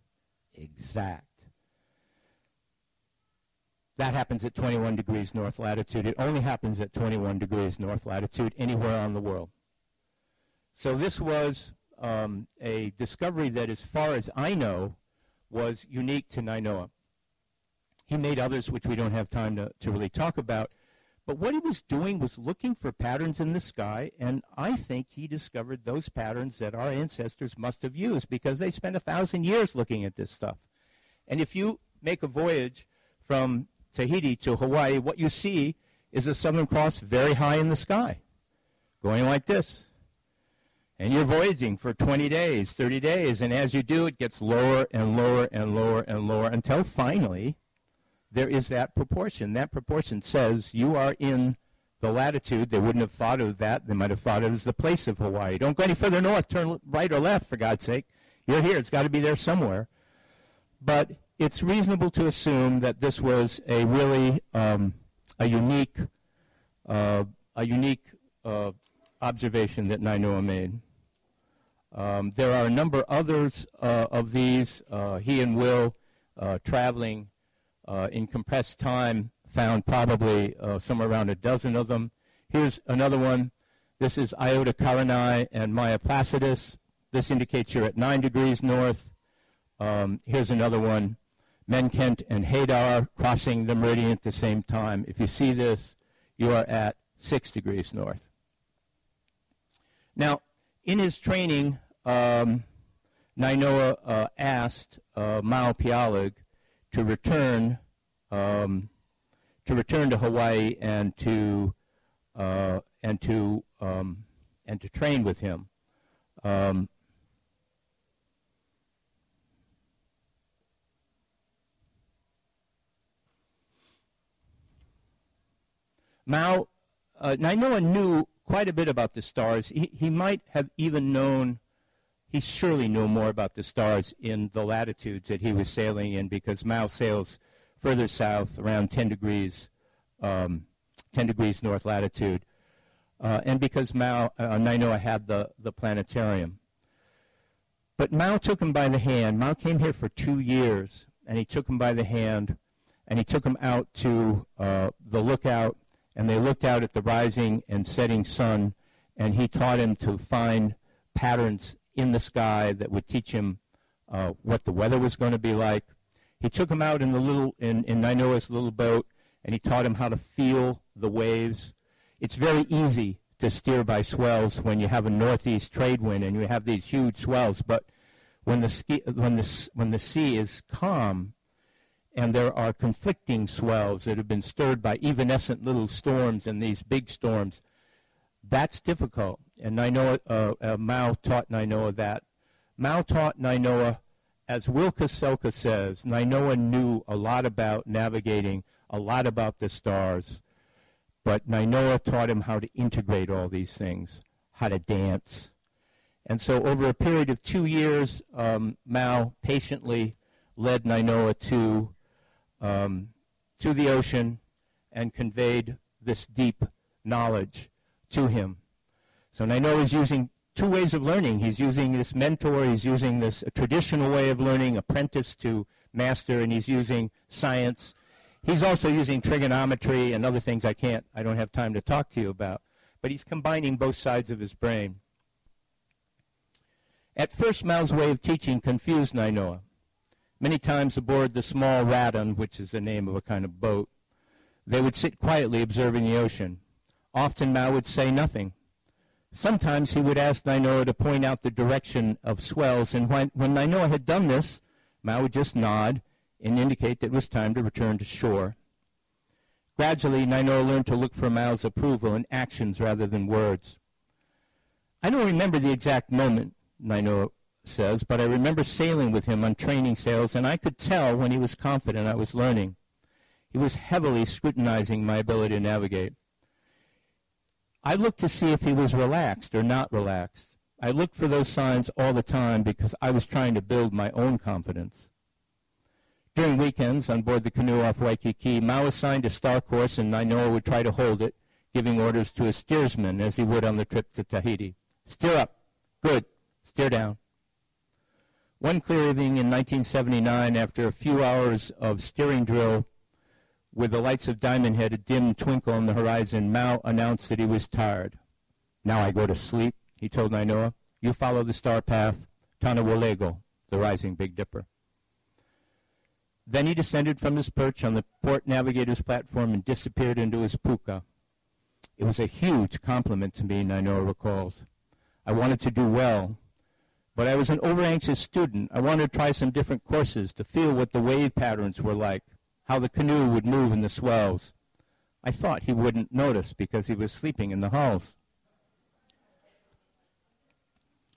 That happens at 21 degrees north latitude. It only happens at 21 degrees north latitude anywhere on the world. So this was a discovery that, as far as I know, was unique to Nainoa. He made others which we don't have time to really talk about. But what he was doing was looking for patterns in the sky, and I think he discovered those patterns that our ancestors must have used, because they spent 1,000 years looking at this stuff. And if you make a voyage from Tahiti to Hawaii, what you see is a Southern Cross very high in the sky, going like this. And you're voyaging for 20 days, 30 days, and as you do, it gets lower and lower and lower and lower until finally there is that proportion. That proportion says you are in the latitude. They wouldn't have thought of that. They might have thought of it as the place of Hawaii. Don't go any further north. Turn right or left, for God's sake. You're here. It's got to be there somewhere. But it's reasonable to assume that this was a really a unique observation that Nainoa made. There are a number of others of these. He and Will, traveling in compressed time, found probably somewhere around a dozen of them. Here's another one. This is Iota Carinae and Maya Placidus. This indicates you're at 9 degrees north. Here's another one. Menkent and Hadar crossing the meridian at the same time. If you see this, you are at 6 degrees north. Now, in his training, Nainoa asked Maopialig to return to Hawaii and to train with him. Nainoa knew quite a bit about the stars. He might have even known, he surely knew more about the stars in the latitudes that he was sailing in, because Mao sails further south around 10 degrees north latitude, and because Nainoa had the planetarium. But Mao took him by the hand. Mao came here for 2 years, and he took him by the hand, and he took him out to the lookout, and they looked out at the rising and setting sun, and he taught him to find patterns in the sky that would teach him what the weather was going to be like. He took him out in Nainoa's little boat, and he taught him how to feel the waves. It's very easy to steer by swells when you have a northeast trade wind and you have these huge swells, but when the sea is calm and there are conflicting swells that have been stirred by evanescent little storms and these big storms, that's difficult. And Mao taught Nainoa that. Mao taught Nainoa, as Wilka Selka says, Nainoa knew a lot about navigating, a lot about the stars, but Nainoa taught him how to integrate all these things, how to dance. And so over a period of 2 years, Mao patiently led Nainoa to the ocean and conveyed this deep knowledge to him. So Nainoa is using 2 ways of learning. He's using this mentor, he's using this traditional way of learning, apprentice to master, and he's using science. He's also using trigonometry and other things I don't have time to talk to you about. But he's combining both sides of his brain. At first, Mao's way of teaching confused Nainoa. Many times aboard the small Rattan, which is the name of a kind of boat, they would sit quietly observing the ocean. Often Mao would say nothing. Sometimes he would ask Nainoa to point out the direction of swells, and when Nainoa had done this, Mao would just nod and indicate that it was time to return to shore. Gradually, Nainoa learned to look for Mao's approval in actions rather than words. I don't remember the exact moment, Nainoa says, but I remember sailing with him on training sails, and I could tell when he was confident I was learning. He was heavily scrutinizing my ability to navigate. I looked to see if he was relaxed or not relaxed. I looked for those signs all the time because I was trying to build my own confidence. During weekends on board the canoe off Waikiki, Mao assigned a star course and Nainoa would try to hold it, giving orders to his steersman as he would on the trip to Tahiti. Steer up. Good. Steer down. One clear evening in 1979, after a few hours of steering drill with the lights of Diamond Head a dim twinkle on the horizon, Mao announced that he was tired. Now I go to sleep, he told Nainoa. You follow the star path, Tanawolego, the rising Big Dipper. Then he descended from his perch on the port navigator's platform and disappeared into his puka. It was a huge compliment to me, Nainoa recalls. I wanted to do well, but I was an over-anxious student. I wanted to try some different courses to feel what the wave patterns were like, how the canoe would move in the swells. I thought he wouldn't notice because he was sleeping in the hulls.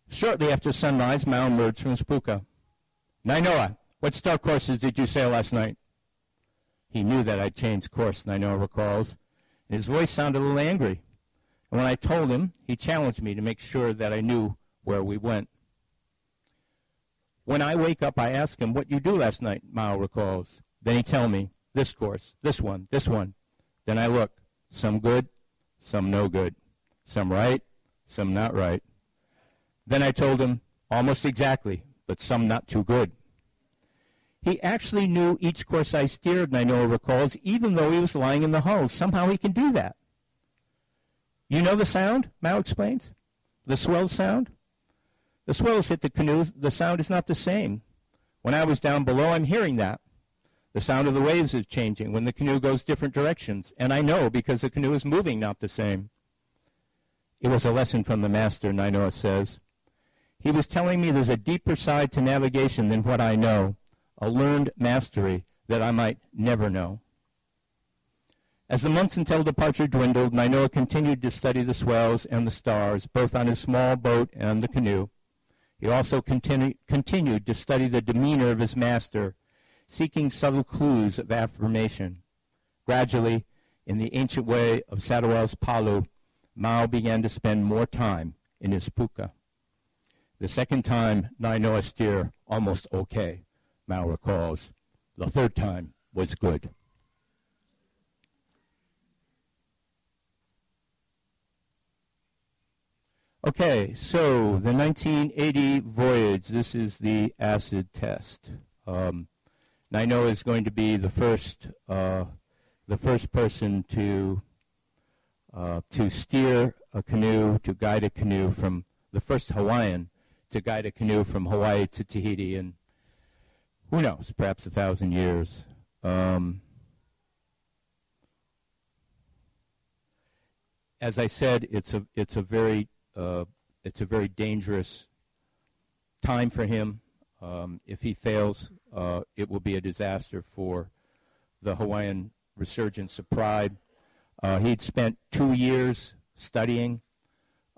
Shortly after sunrise, Mao emerged from his puka. Nainoa, what star courses did you sail last night? He knew that I'd changed course, Nainoa recalls, and his voice sounded a little angry. And when I told him, he challenged me to make sure that I knew where we went. When I wake up, I ask him, what you do last night, Mao recalls. Then he tell me, this course, this one, this one. Then I look, some good, some no good, some right, some not right. Then I told him, almost exactly, but some not too good. He actually knew each course I steered, Nainoa recalls, even though he was lying in the hull. Somehow he can do that. You know the sound, Mao explains? The swell sound? The swells hit the canoe. The sound is not the same. When I was down below, I'm hearing that. The sound of the waves is changing when the canoe goes different directions. And I know because the canoe is moving not the same. It was a lesson from the master, Nainoa says. He was telling me there's a deeper side to navigation than what I know, a learned mastery that I might never know. As the months until departure dwindled, Nainoa continued to study the swells and the stars, both on his small boat and the canoe. He also continued to study the demeanor of his master, seeking subtle clues of affirmation. Gradually, in the ancient way of Sadawal's Palu, Mao began to spend more time in his puka. The second time, Nainoa steer almost okay, Mao recalls. The third time was good. Okay, so the 1980 voyage, this is the acid test. Nainoa is going to be the first person to steer a canoe, to guide a canoe from, the first Hawaiian to guide a canoe from Hawaii to Tahiti in, who knows, perhaps 1,000 years. As I said, it's a very dangerous time for him. If he fails, it will be a disaster for the Hawaiian resurgence of pride. He'd spent 2 years studying,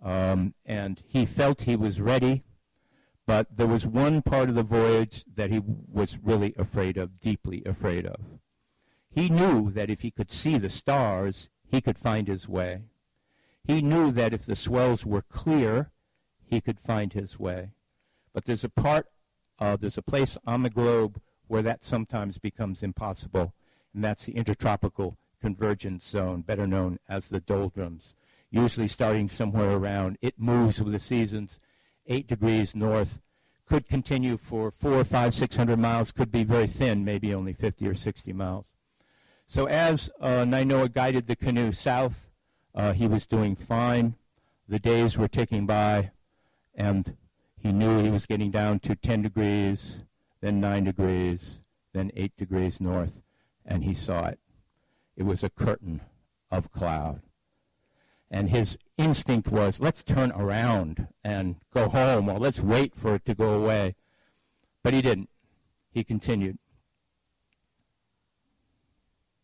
and he felt he was ready, but there was one part of the voyage that he was really afraid of, deeply afraid of. He knew that if he could see the stars, he could find his way. He knew that if the swells were clear, he could find his way. But there's a place on the globe where that sometimes becomes impossible, and that's the intertropical convergence zone, better known as the doldrums, usually starting somewhere around, it moves with the seasons, 8 degrees north, could continue for 400, 500, 600 miles, could be very thin, maybe only 50 or 60 miles. So as Nainoa guided the canoe south, he was doing fine. The days were ticking by, and he knew he was getting down to 10 degrees, then 9 degrees, then 8 degrees north, and he saw it. It was a curtain of cloud. And his instinct was, let's turn around and go home, or let's wait for it to go away. But he didn't. He continued.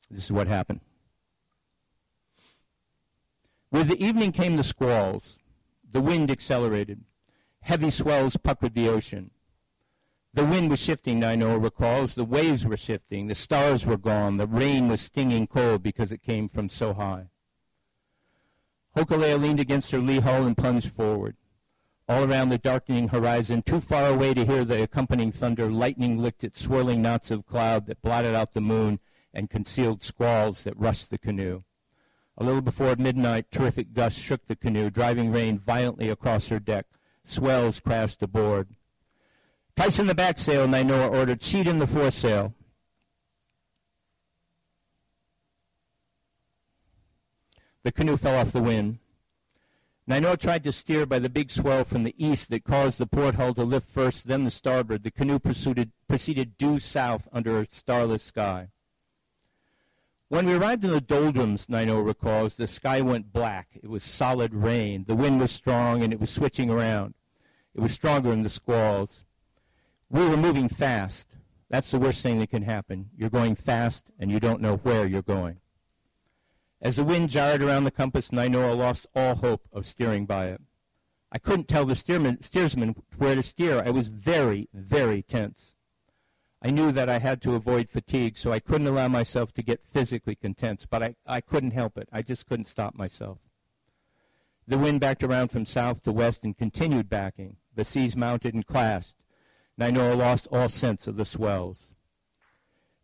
This is what happened. With the evening came the squalls. The wind accelerated. Heavy swells puckered the ocean. The wind was shifting, Nainoa recalls. The waves were shifting. The stars were gone. The rain was stinging cold because it came from so high. Hokulea leaned against her lee hull and plunged forward. All around the darkening horizon, too far away to hear the accompanying thunder, lightning licked at swirling knots of cloud that blotted out the moon and concealed squalls that rushed the canoe. A little before midnight, terrific gusts shook the canoe, driving rain violently across her deck. Swells crashed aboard. "Tighten the backsail," Nainoa ordered. "Sheet in the foresail." The canoe fell off the wind. Nainoa tried to steer by the big swell from the east that caused the port hull to lift first, then the starboard. The canoe proceeded due south under a starless sky. When we arrived in the doldrums, Nainoa recalls, the sky went black. It was solid rain. The wind was strong, and it was switching around. It was stronger in the squalls. We were moving fast. That's the worst thing that can happen. You're going fast, and you don't know where you're going. As the wind jarred around the compass, Nainoa lost all hope of steering by it. I couldn't tell the steersman where to steer. I was very, very tense. I knew that I had to avoid fatigue, so I couldn't allow myself to get physically tense, but I couldn't help it. I just couldn't stop myself. The wind backed around from south to west and continued backing. The seas mounted and clashed. Nainoa lost all sense of the swells.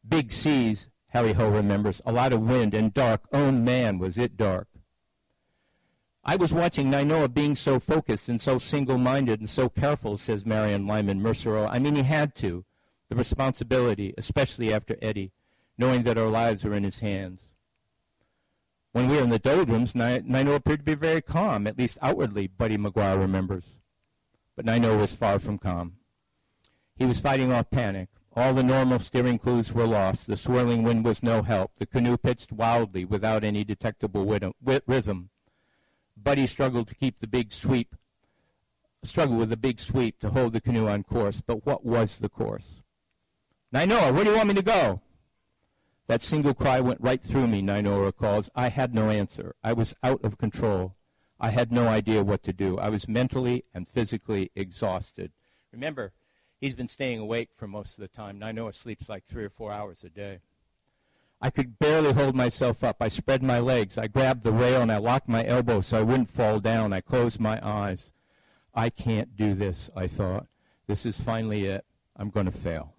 Big seas, Harry Ho remembers, a lot of wind and dark. Oh, man, was it dark. I was watching Nainoa being so focused and so single-minded and so careful, says Marion Lyman Mercero. I mean, he had to. The responsibility, especially after Eddie, knowing that our lives were in his hands. When we were in the doldrums, Nainoa appeared to be very calm, at least outwardly, Buddy McGuire remembers. But Nainoa was far from calm. He was fighting off panic. All the normal steering clues were lost. The swirling wind was no help. The canoe pitched wildly without any detectable rhythm. Buddy struggled with the big sweep to hold the canoe on course. But what was the course? "Nainoa, where do you want me to go?" That single cry went right through me, Nainoa recalls. I had no answer. I was out of control. I had no idea what to do. I was mentally and physically exhausted. Remember, he's been staying awake for most of the time. Nainoa sleeps like 3 or 4 hours a day. I could barely hold myself up. I spread my legs. I grabbed the rail and I locked my elbows so I wouldn't fall down. I closed my eyes. I can't do this, I thought. This is finally it. I'm going to fail.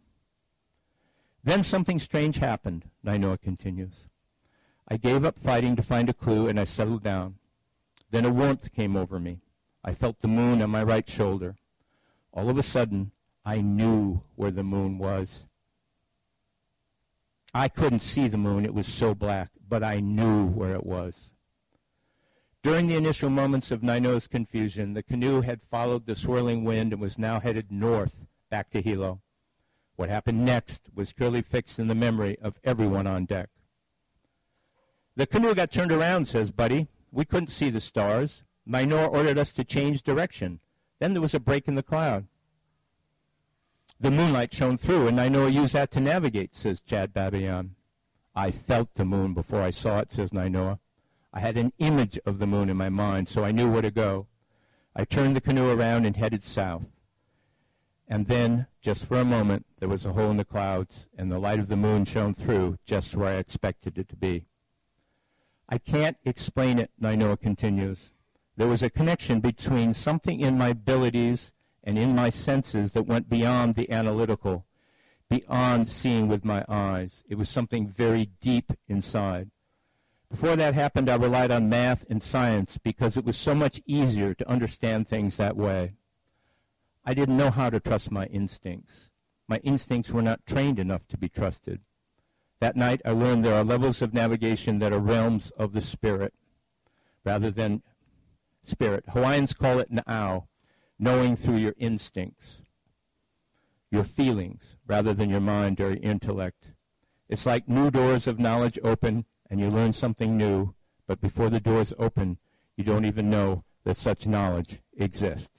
Then something strange happened, Nainoa continues. I gave up fighting to find a clue and I settled down. Then a warmth came over me. I felt the moon on my right shoulder. All of a sudden, I knew where the moon was. I couldn't see the moon. It was so black, but I knew where it was. During the initial moments of Nainoa's confusion, the canoe had followed the swirling wind and was now headed north, back to Hilo. What happened next was clearly fixed in the memory of everyone on deck. The canoe got turned around, says Buddy. We couldn't see the stars. Nainoa ordered us to change direction. Then there was a break in the cloud. The moonlight shone through, and Nainoa used that to navigate, says Chad Babayan. I felt the moon before I saw it, says Nainoa. I had an image of the moon in my mind, so I knew where to go. I turned the canoe around and headed south. And then, just for a moment, there was a hole in the clouds, and the light of the moon shone through just where I expected it to be. I can't explain it, Nainoa continues. There was a connection between something in my abilities and in my senses that went beyond the analytical, beyond seeing with my eyes. It was something very deep inside. Before that happened, I relied on math and science because it was so much easier to understand things that way. I didn't know how to trust my instincts. My instincts were not trained enough to be trusted. That night, I learned there are levels of navigation that are realms of the spirit rather than spirit. Hawaiians call it na'au, knowing through your instincts, your feelings, rather than your mind or your intellect. It's like new doors of knowledge open, and you learn something new, but before the doors open, you don't even know that such knowledge exists.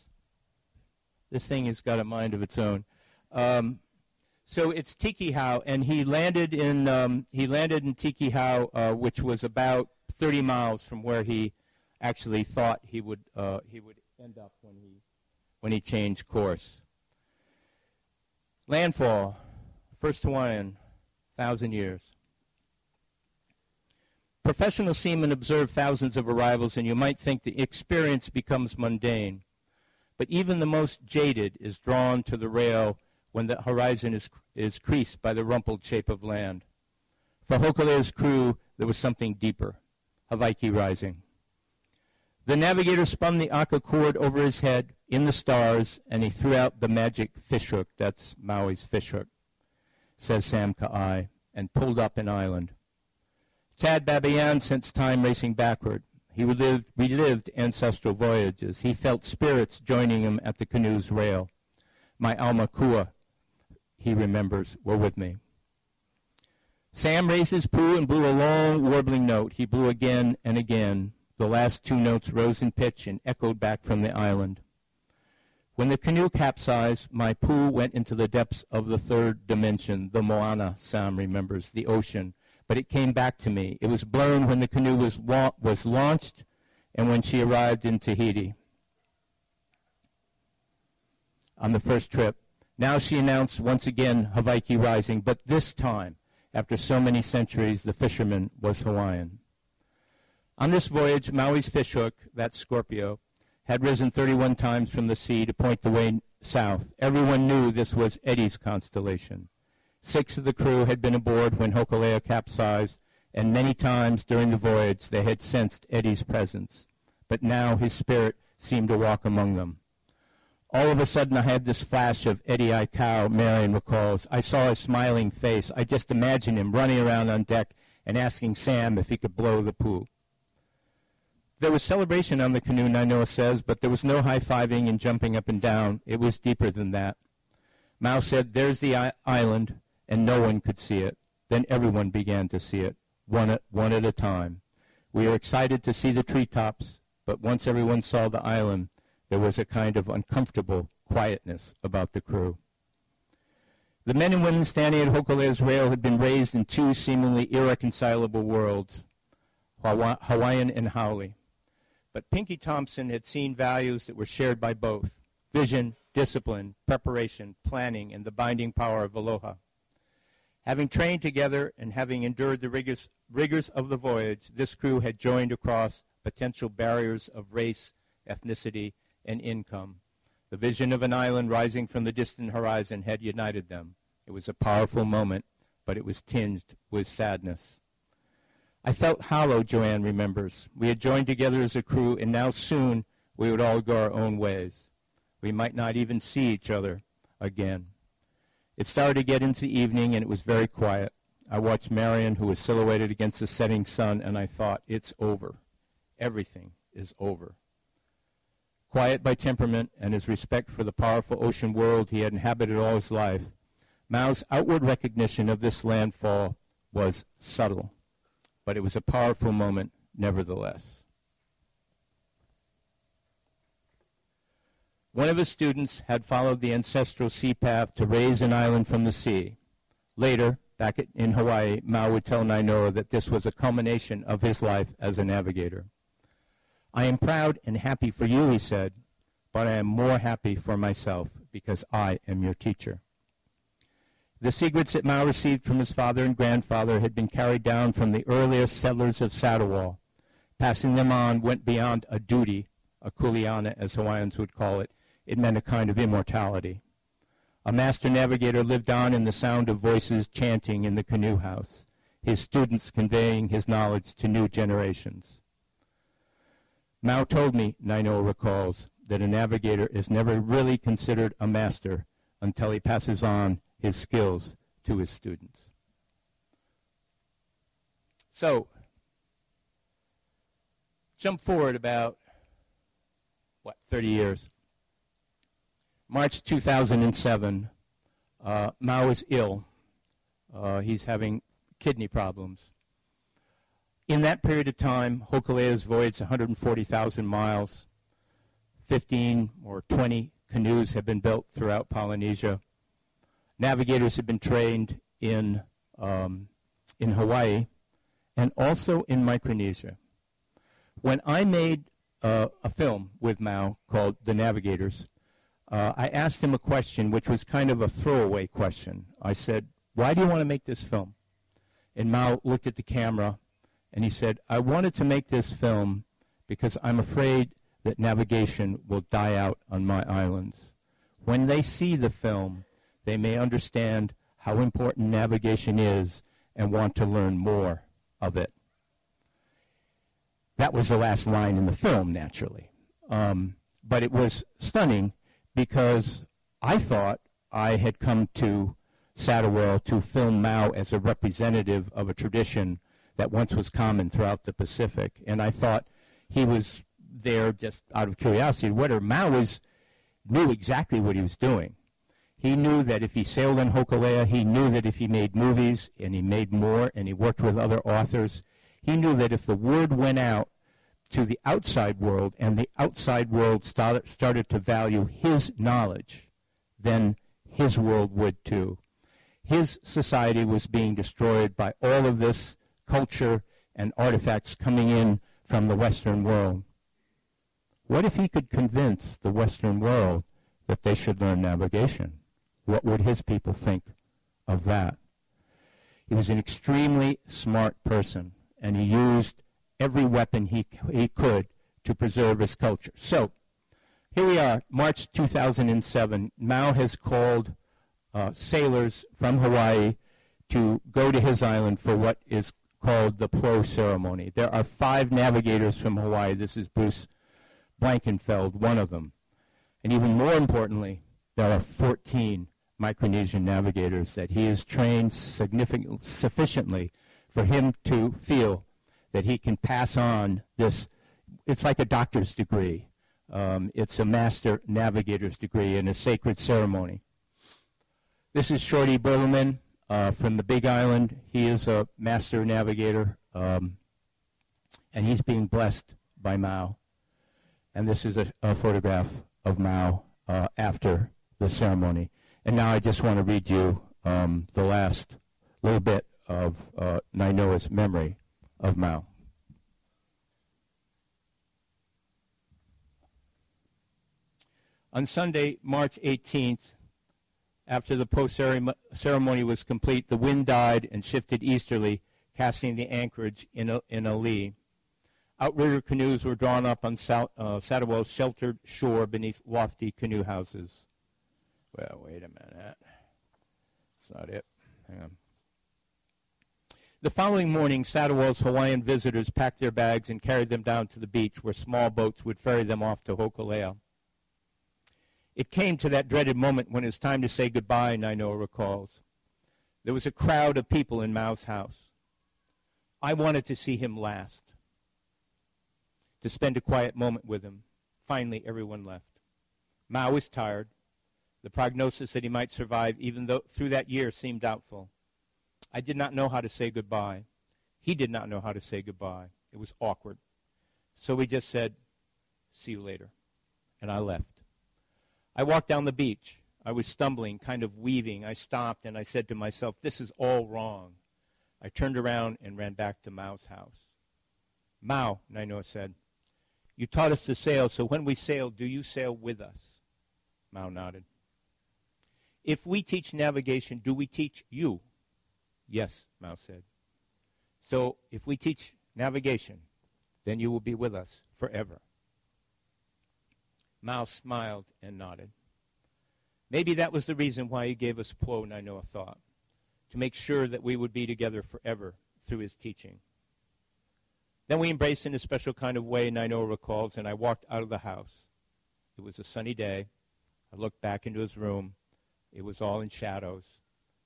This thing has got a mind of its own. So it's Tikihau, and he landed in Tikihau, which was about 30 miles from where he actually thought he would end up when when he changed course. Landfall, first Hawaiian, 1,000 years. Professional seamen observe thousands of arrivals, and you might think the experience becomes mundane. But even the most jaded is drawn to the rail when the horizon is creased by the rumpled shape of land. For Hokulea's crew, there was something deeper, Hawaiki Rising. The navigator spun the aka cord over his head in the stars, and he threw out the magic fishhook, that's Maui's fishhook, says Sam Ka'ai, and pulled up an island. Chad Babayan sensed time racing backward. He relived ancestral voyages. He felt spirits joining him at the canoe's rail. My alma kua, he remembers, were with me. Sam raised his poo and blew a long, warbling note. He blew again and again. The last two notes rose in pitch and echoed back from the island. When the canoe capsized, my poo went into the depths of the third dimension, the moana, Sam remembers, the ocean. But it came back to me. It was blown when the canoe was launched and when she arrived in Tahiti on the first trip. Now she announced once again Hawaiki Rising, but this time, after so many centuries, the fisherman was Hawaiian. On this voyage, Maui's fishhook, that Scorpio, had risen 31 times from the sea to point the way south. Everyone knew this was Eddie's constellation. 6 of the crew had been aboard when Hokulea capsized, and many times during the voyage they had sensed Eddie's presence. But now his spirit seemed to walk among them. All of a sudden I had this flash of Eddie Aikau, Marion recalls. I saw his smiling face. I just imagined him running around on deck and asking Sam if he could blow the poo. There was celebration on the canoe, Nainoa says, but there was no high-fiving and jumping up and down. It was deeper than that. Mao said, "There's the island," and no one could see it. Then everyone began to see it, one at a time. We were excited to see the treetops, but once everyone saw the island, there was a kind of uncomfortable quietness about the crew. The men and women standing at Hokulea's rail had been raised in 2 seemingly irreconcilable worlds, Hawaiian and Haole. But Pinky Thompson had seen values that were shared by both: vision, discipline, preparation, planning, and the binding power of aloha. Having trained together and having endured the rigors of the voyage, this crew had joined across potential barriers of race, ethnicity, and income. The vision of an island rising from the distant horizon had united them. It was a powerful moment, but it was tinged with sadness. I felt hollow, Joanne remembers. We had joined together as a crew, and now soon we would all go our own ways. We might not even see each other again. It started to get into the evening, and it was very quiet. I watched Marion, who was silhouetted against the setting sun, and I thought, it's over. Everything is over. Quiet by temperament and his respect for the powerful ocean world he had inhabited all his life, Mao's outward recognition of this landfall was subtle, but it was a powerful moment nevertheless. One of his students had followed the ancestral sea path to raise an island from the sea. Later, back in Hawaii, Mao would tell Nainoa that this was a culmination of his life as a navigator. "I am proud and happy for you," he said, "but I am more happy for myself because I am your teacher." The secrets that Mao received from his father and grandfather had been carried down from the earliest settlers of Satawal. Passing them on went beyond a duty, a kuleana as Hawaiians would call it. It meant a kind of immortality. A master navigator lived on in the sound of voices chanting in the canoe house, his students conveying his knowledge to new generations. Mao told me, Nainoa recalls, that a navigator is never really considered a master until he passes on his skills to his students. So, jump forward about, 30 years. March 2007, Mao is ill. He's having kidney problems. In that period of time, Hokulea's voyaged 140,000 miles. 15 or 20 canoes have been built throughout Polynesia. Navigators have been trained in Hawaii and also in Micronesia. When I made a film with Mao called The Navigators, I asked him a question which was kind of a throwaway question. I said, "Why do you want to make this film?" And Mao looked at the camera and he said, "I wanted to make this film because I'm afraid that navigation will die out on my islands. When they see the film, they may understand how important navigation is and want to learn more of it." That was the last line in the film, naturally. But it was stunning because I thought I had come to Satterwell to film Mao as a representative of a tradition that once was common throughout the Pacific. And I thought he was there just out of curiosity. Whether Mao knew exactly what he was doing. He knew that if he sailed on Hokulea, he knew that if he made movies, and he made more, and he worked with other authors, he knew that if the word went out to the outside world, and the outside world started to value his knowledge, then his world would too. His society was being destroyed by all of this culture and artifacts coming in from the Western world. What if he could convince the Western world that they should learn navigation? What would his people think of that? He was an extremely smart person, and he used every weapon he could to preserve his culture. So here we are, March 2007. Mao has called sailors from Hawaii to go to his island for what is called the Pro ceremony. There are 5 navigators from Hawaii. This is Bruce Blankenfeld, one of them. And even more importantly, there are 14 Micronesian navigators that he has trained sufficiently for him to feel that he can pass on this. It's like a doctor's degree. It's a master navigator's degree in a sacred ceremony. This is Shorty Berleman from the Big Island. He is a master navigator, and he's being blessed by Mao. And this is a photograph of Mao after the ceremony. And now I just want to read you the last little bit of Nainoa's memory of Mao. On Sunday, March 18th, after the post-ceremony was complete, the wind died and shifted easterly, casting the anchorage in a lee. Outrigger canoes were drawn up on Satterwell's sheltered shore beneath lofty canoe houses. Well, wait a minute. That's not it. Hang on. The following morning, Satterwell's Hawaiian visitors packed their bags and carried them down to the beach, where small boats would ferry them off to Hokulea. It came to that dreaded moment when it's time to say goodbye, Nainoa recalls. There was a crowd of people in Mao's house. I wanted to see him last, to spend a quiet moment with him. Finally, everyone left. Mao was tired. The prognosis that he might survive, even though through that year, seemed doubtful. I did not know how to say goodbye. He did not know how to say goodbye. It was awkward. So we just said, "See you later." And I left. I walked down the beach. I was stumbling, kind of weaving. I stopped and I said to myself, "This is all wrong." I turned around and ran back to Mao's house. "Mao," Nainoa said, "you taught us to sail, so when we sail, do you sail with us?" Mao nodded. "If we teach navigation, do we teach you?" "Yes," Mao said. "So if we teach navigation, then you will be with us forever." Mao smiled and nodded. Maybe that was the reason why he gave us Po, Nainoa thought, to make sure that we would be together forever through his teaching. Then we embraced in a special kind of way, Nainoa recalls, and I walked out of the house. It was a sunny day. I looked back into his room. It was all in shadows.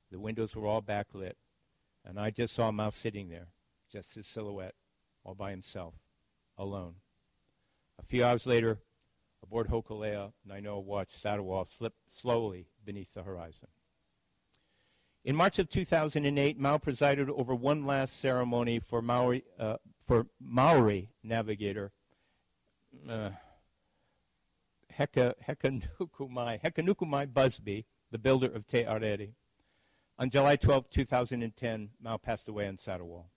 The windows were all backlit. And I just saw Mao sitting there, just his silhouette, all by himself, alone. A few hours later, aboard Hokulea, Nainoa watched Satterwell slip slowly beneath the horizon. In March of 2008, Mao presided over one last ceremony for Maori navigator Hekanukumai Busby, the builder of Te Arere. On July 12, 2010, Mao passed away on Satterwell.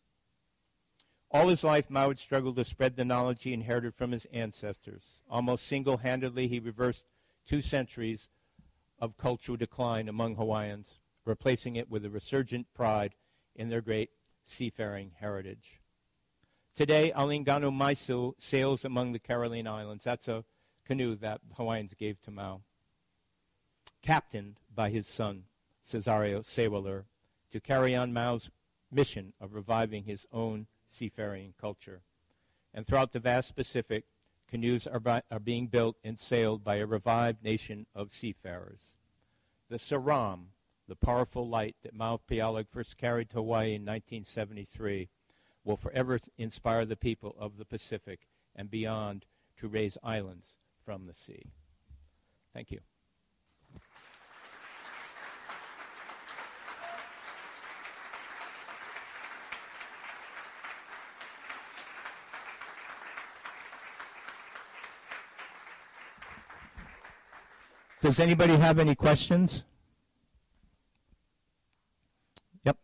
All his life, Mao had struggled to spread the knowledge he inherited from his ancestors. Almost single-handedly, he reversed 2 centuries of cultural decline among Hawaiians, replacing it with a resurgent pride in their great seafaring heritage. Today, Alingano Maisu sails among the Caroline Islands. That's a canoe that Hawaiians gave to Mau, captained by his son, Cesario Sewalur, to carry on Mau's mission of reviving his own seafaring culture. And throughout the vast Pacific, canoes are being built and sailed by a revived nation of seafarers. The Saram, the powerful light that Mau Pialag first carried to Hawaii in 1973, will forever inspire the people of the Pacific and beyond to raise islands from the sea. Thank you. Does anybody have any questions? Yep.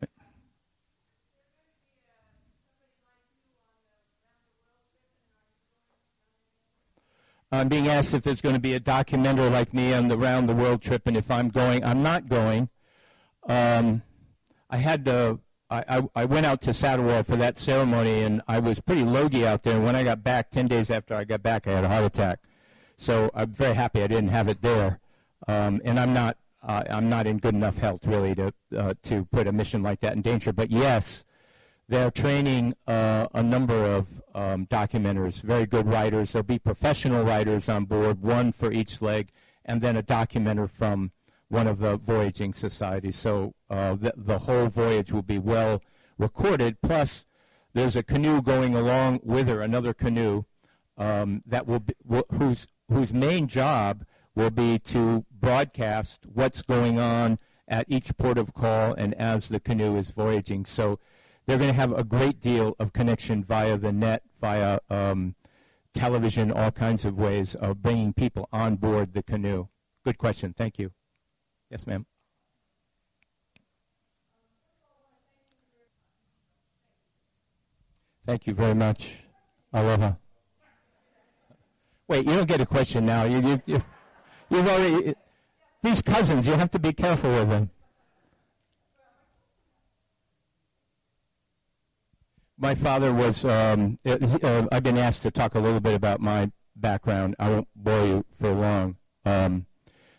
I'm being asked if there's going to be a documentary like me on the round the world trip, and if I'm going. I'm not going. I went out to Saddlewall for that ceremony, and I was pretty logy out there. And when I got back, 10 days after I got back, I had a heart attack. So I'm very happy I didn't have it there. And I'm not in good enough health really to put a mission like that in danger. But yes, they're training a number of documenters, very good writers. There'll be professional writers on board, one for each leg, and then a documenter from one of the voyaging societies. So the whole voyage will be well recorded. Plus, there's a canoe going along with her, another canoe that will be, whose main job will be to broadcast what's going on at each port of call and as the canoe is voyaging. So they're going to have a great deal of connection via the net, via television, all kinds of ways of bringing people on board the canoe. Good question. Thank you. Yes, ma'am. Thank you very much. Aloha. Wait, you don't get a question now. You've already, these cousins, you have to be careful with them. My father was, I've been asked to talk a little bit about my background. I won't bore you for long.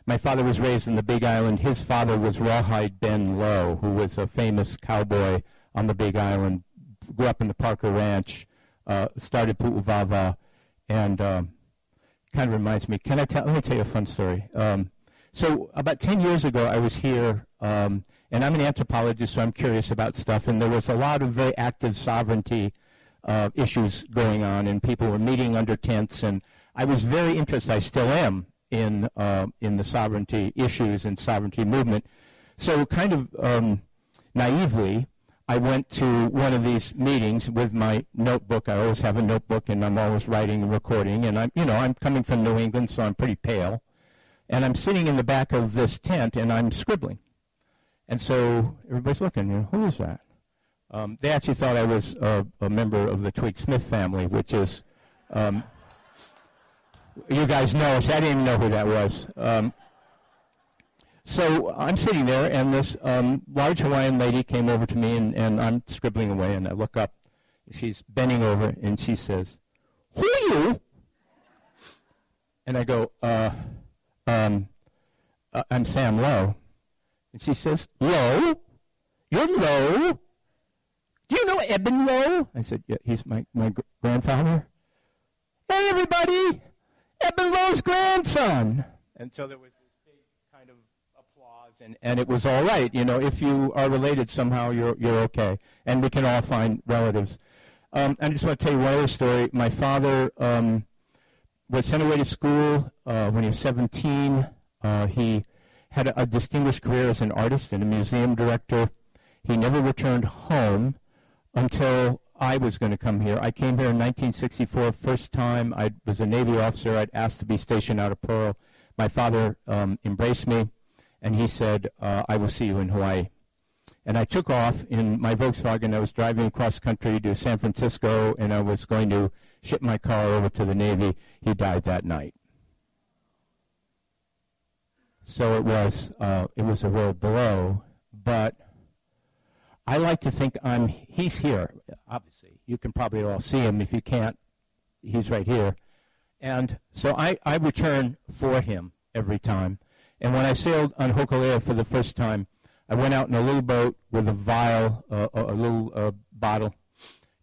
My father was raised in the Big Island. His father was Rawhide Ben Low, who was a famous cowboy on the Big Island, grew up in the Parker Ranch, started Pu'uvava, and kind of reminds me. Let me tell you a fun story. So about 10 years ago, I was here, and I'm an anthropologist, so I'm curious about stuff, and there was a lot of very active sovereignty issues going on, and people were meeting under tents, and I was very interested, I still am, in the sovereignty issues and sovereignty movement. So kind of naively, I went to one of these meetings with my notebook. I always have a notebook, and I'm always writing and recording. And I'm coming from New England, so I'm pretty pale. And I'm sitting in the back of this tent, and I'm scribbling. And so everybody's looking. Who is that? They actually thought I was a member of the Twig Smith family, which is, you guys know, so I didn't even know who that was. So I'm sitting there, and this large Hawaiian lady came over to me, and I'm scribbling away, and I look up. She's bending over, and she says, "Who are you?" And I go, I'm Sam Low. And she says, "Low? You're Low? Do you know Eben Low?" I said, "Yeah, he's my grandfather." "Hey, everybody, Eben Low's grandson." And so there was this big kind of applause, and it was all right. If you are related somehow, you're okay. And we can all find relatives. I just want to tell you one other story. My father was sent away to school when he was 17. He had a distinguished career as an artist and a museum director. He never returned home until I was going to come here. I came here in 1964, first time. I was a Navy officer. I'd asked to be stationed out of Pearl. My father embraced me, and he said, "I will see you in Hawaii." And I took off in my Volkswagen. I was driving across country to San Francisco, and I was going to ship my car over to the Navy. He died that night. So it was a real blow, but I like to think he's here, obviously. You can probably all see him. If you can't, he's right here. And so I return for him every time. And when I sailed on Hokulea for the first time, I went out in a little boat with a vial, a little bottle,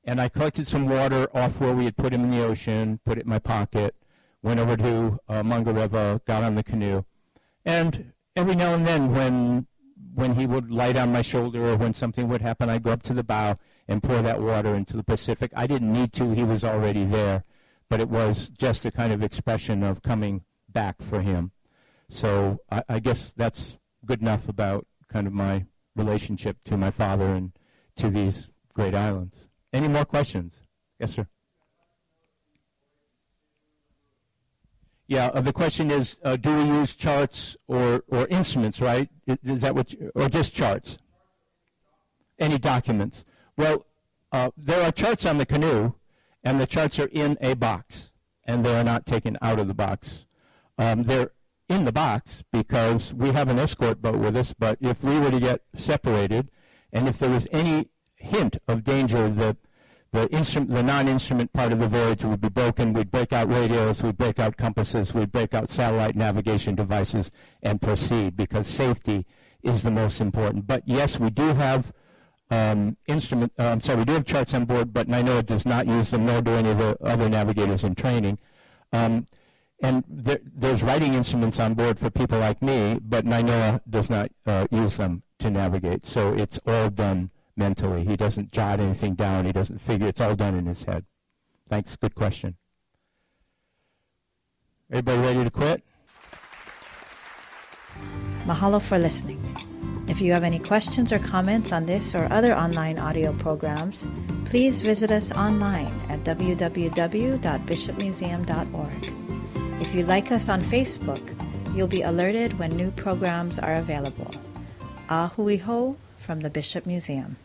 and I collected some water off where we had put him in the ocean, put it in my pocket, went over to Mangareva, got on the canoe. And every now and then when he would light on my shoulder or when something would happen, I'd go up to the bow and pour that water into the Pacific. I didn't need to. He was already there. But it was just a kind of expression of coming back for him. So I guess that's good enough about kind of my relationship to my father and to these great islands. Any more questions? Yes, sir. Yeah, the question is, do we use charts or instruments, right? Is that what or just charts? Any documents? Well, there are charts on the canoe, and the charts are in a box, and they are not taken out of the box. They're in the box because we have an escort boat with us, but if we were to get separated, and if there was any hint of danger, the non-instrument part of the voyage would be broken. We'd break out radios, we'd break out compasses, we'd break out satellite navigation devices and proceed, because safety is the most important. But yes, we do have we do have charts on board, but Nainoa does not use them, nor do any of the other navigators in training. And there's writing instruments on board for people like me, but Nainoa does not use them to navigate. So it's all done mentally. He doesn't jot anything down. He doesn't figure. It's all done in his head. Thanks. Good question. Everybody ready to quit? Mahalo for listening. If you have any questions or comments on this or other online audio programs, please visit us online at www.bishopmuseum.org. If you like us on Facebook, you'll be alerted when new programs are available. Ahui ho from the Bishop Museum.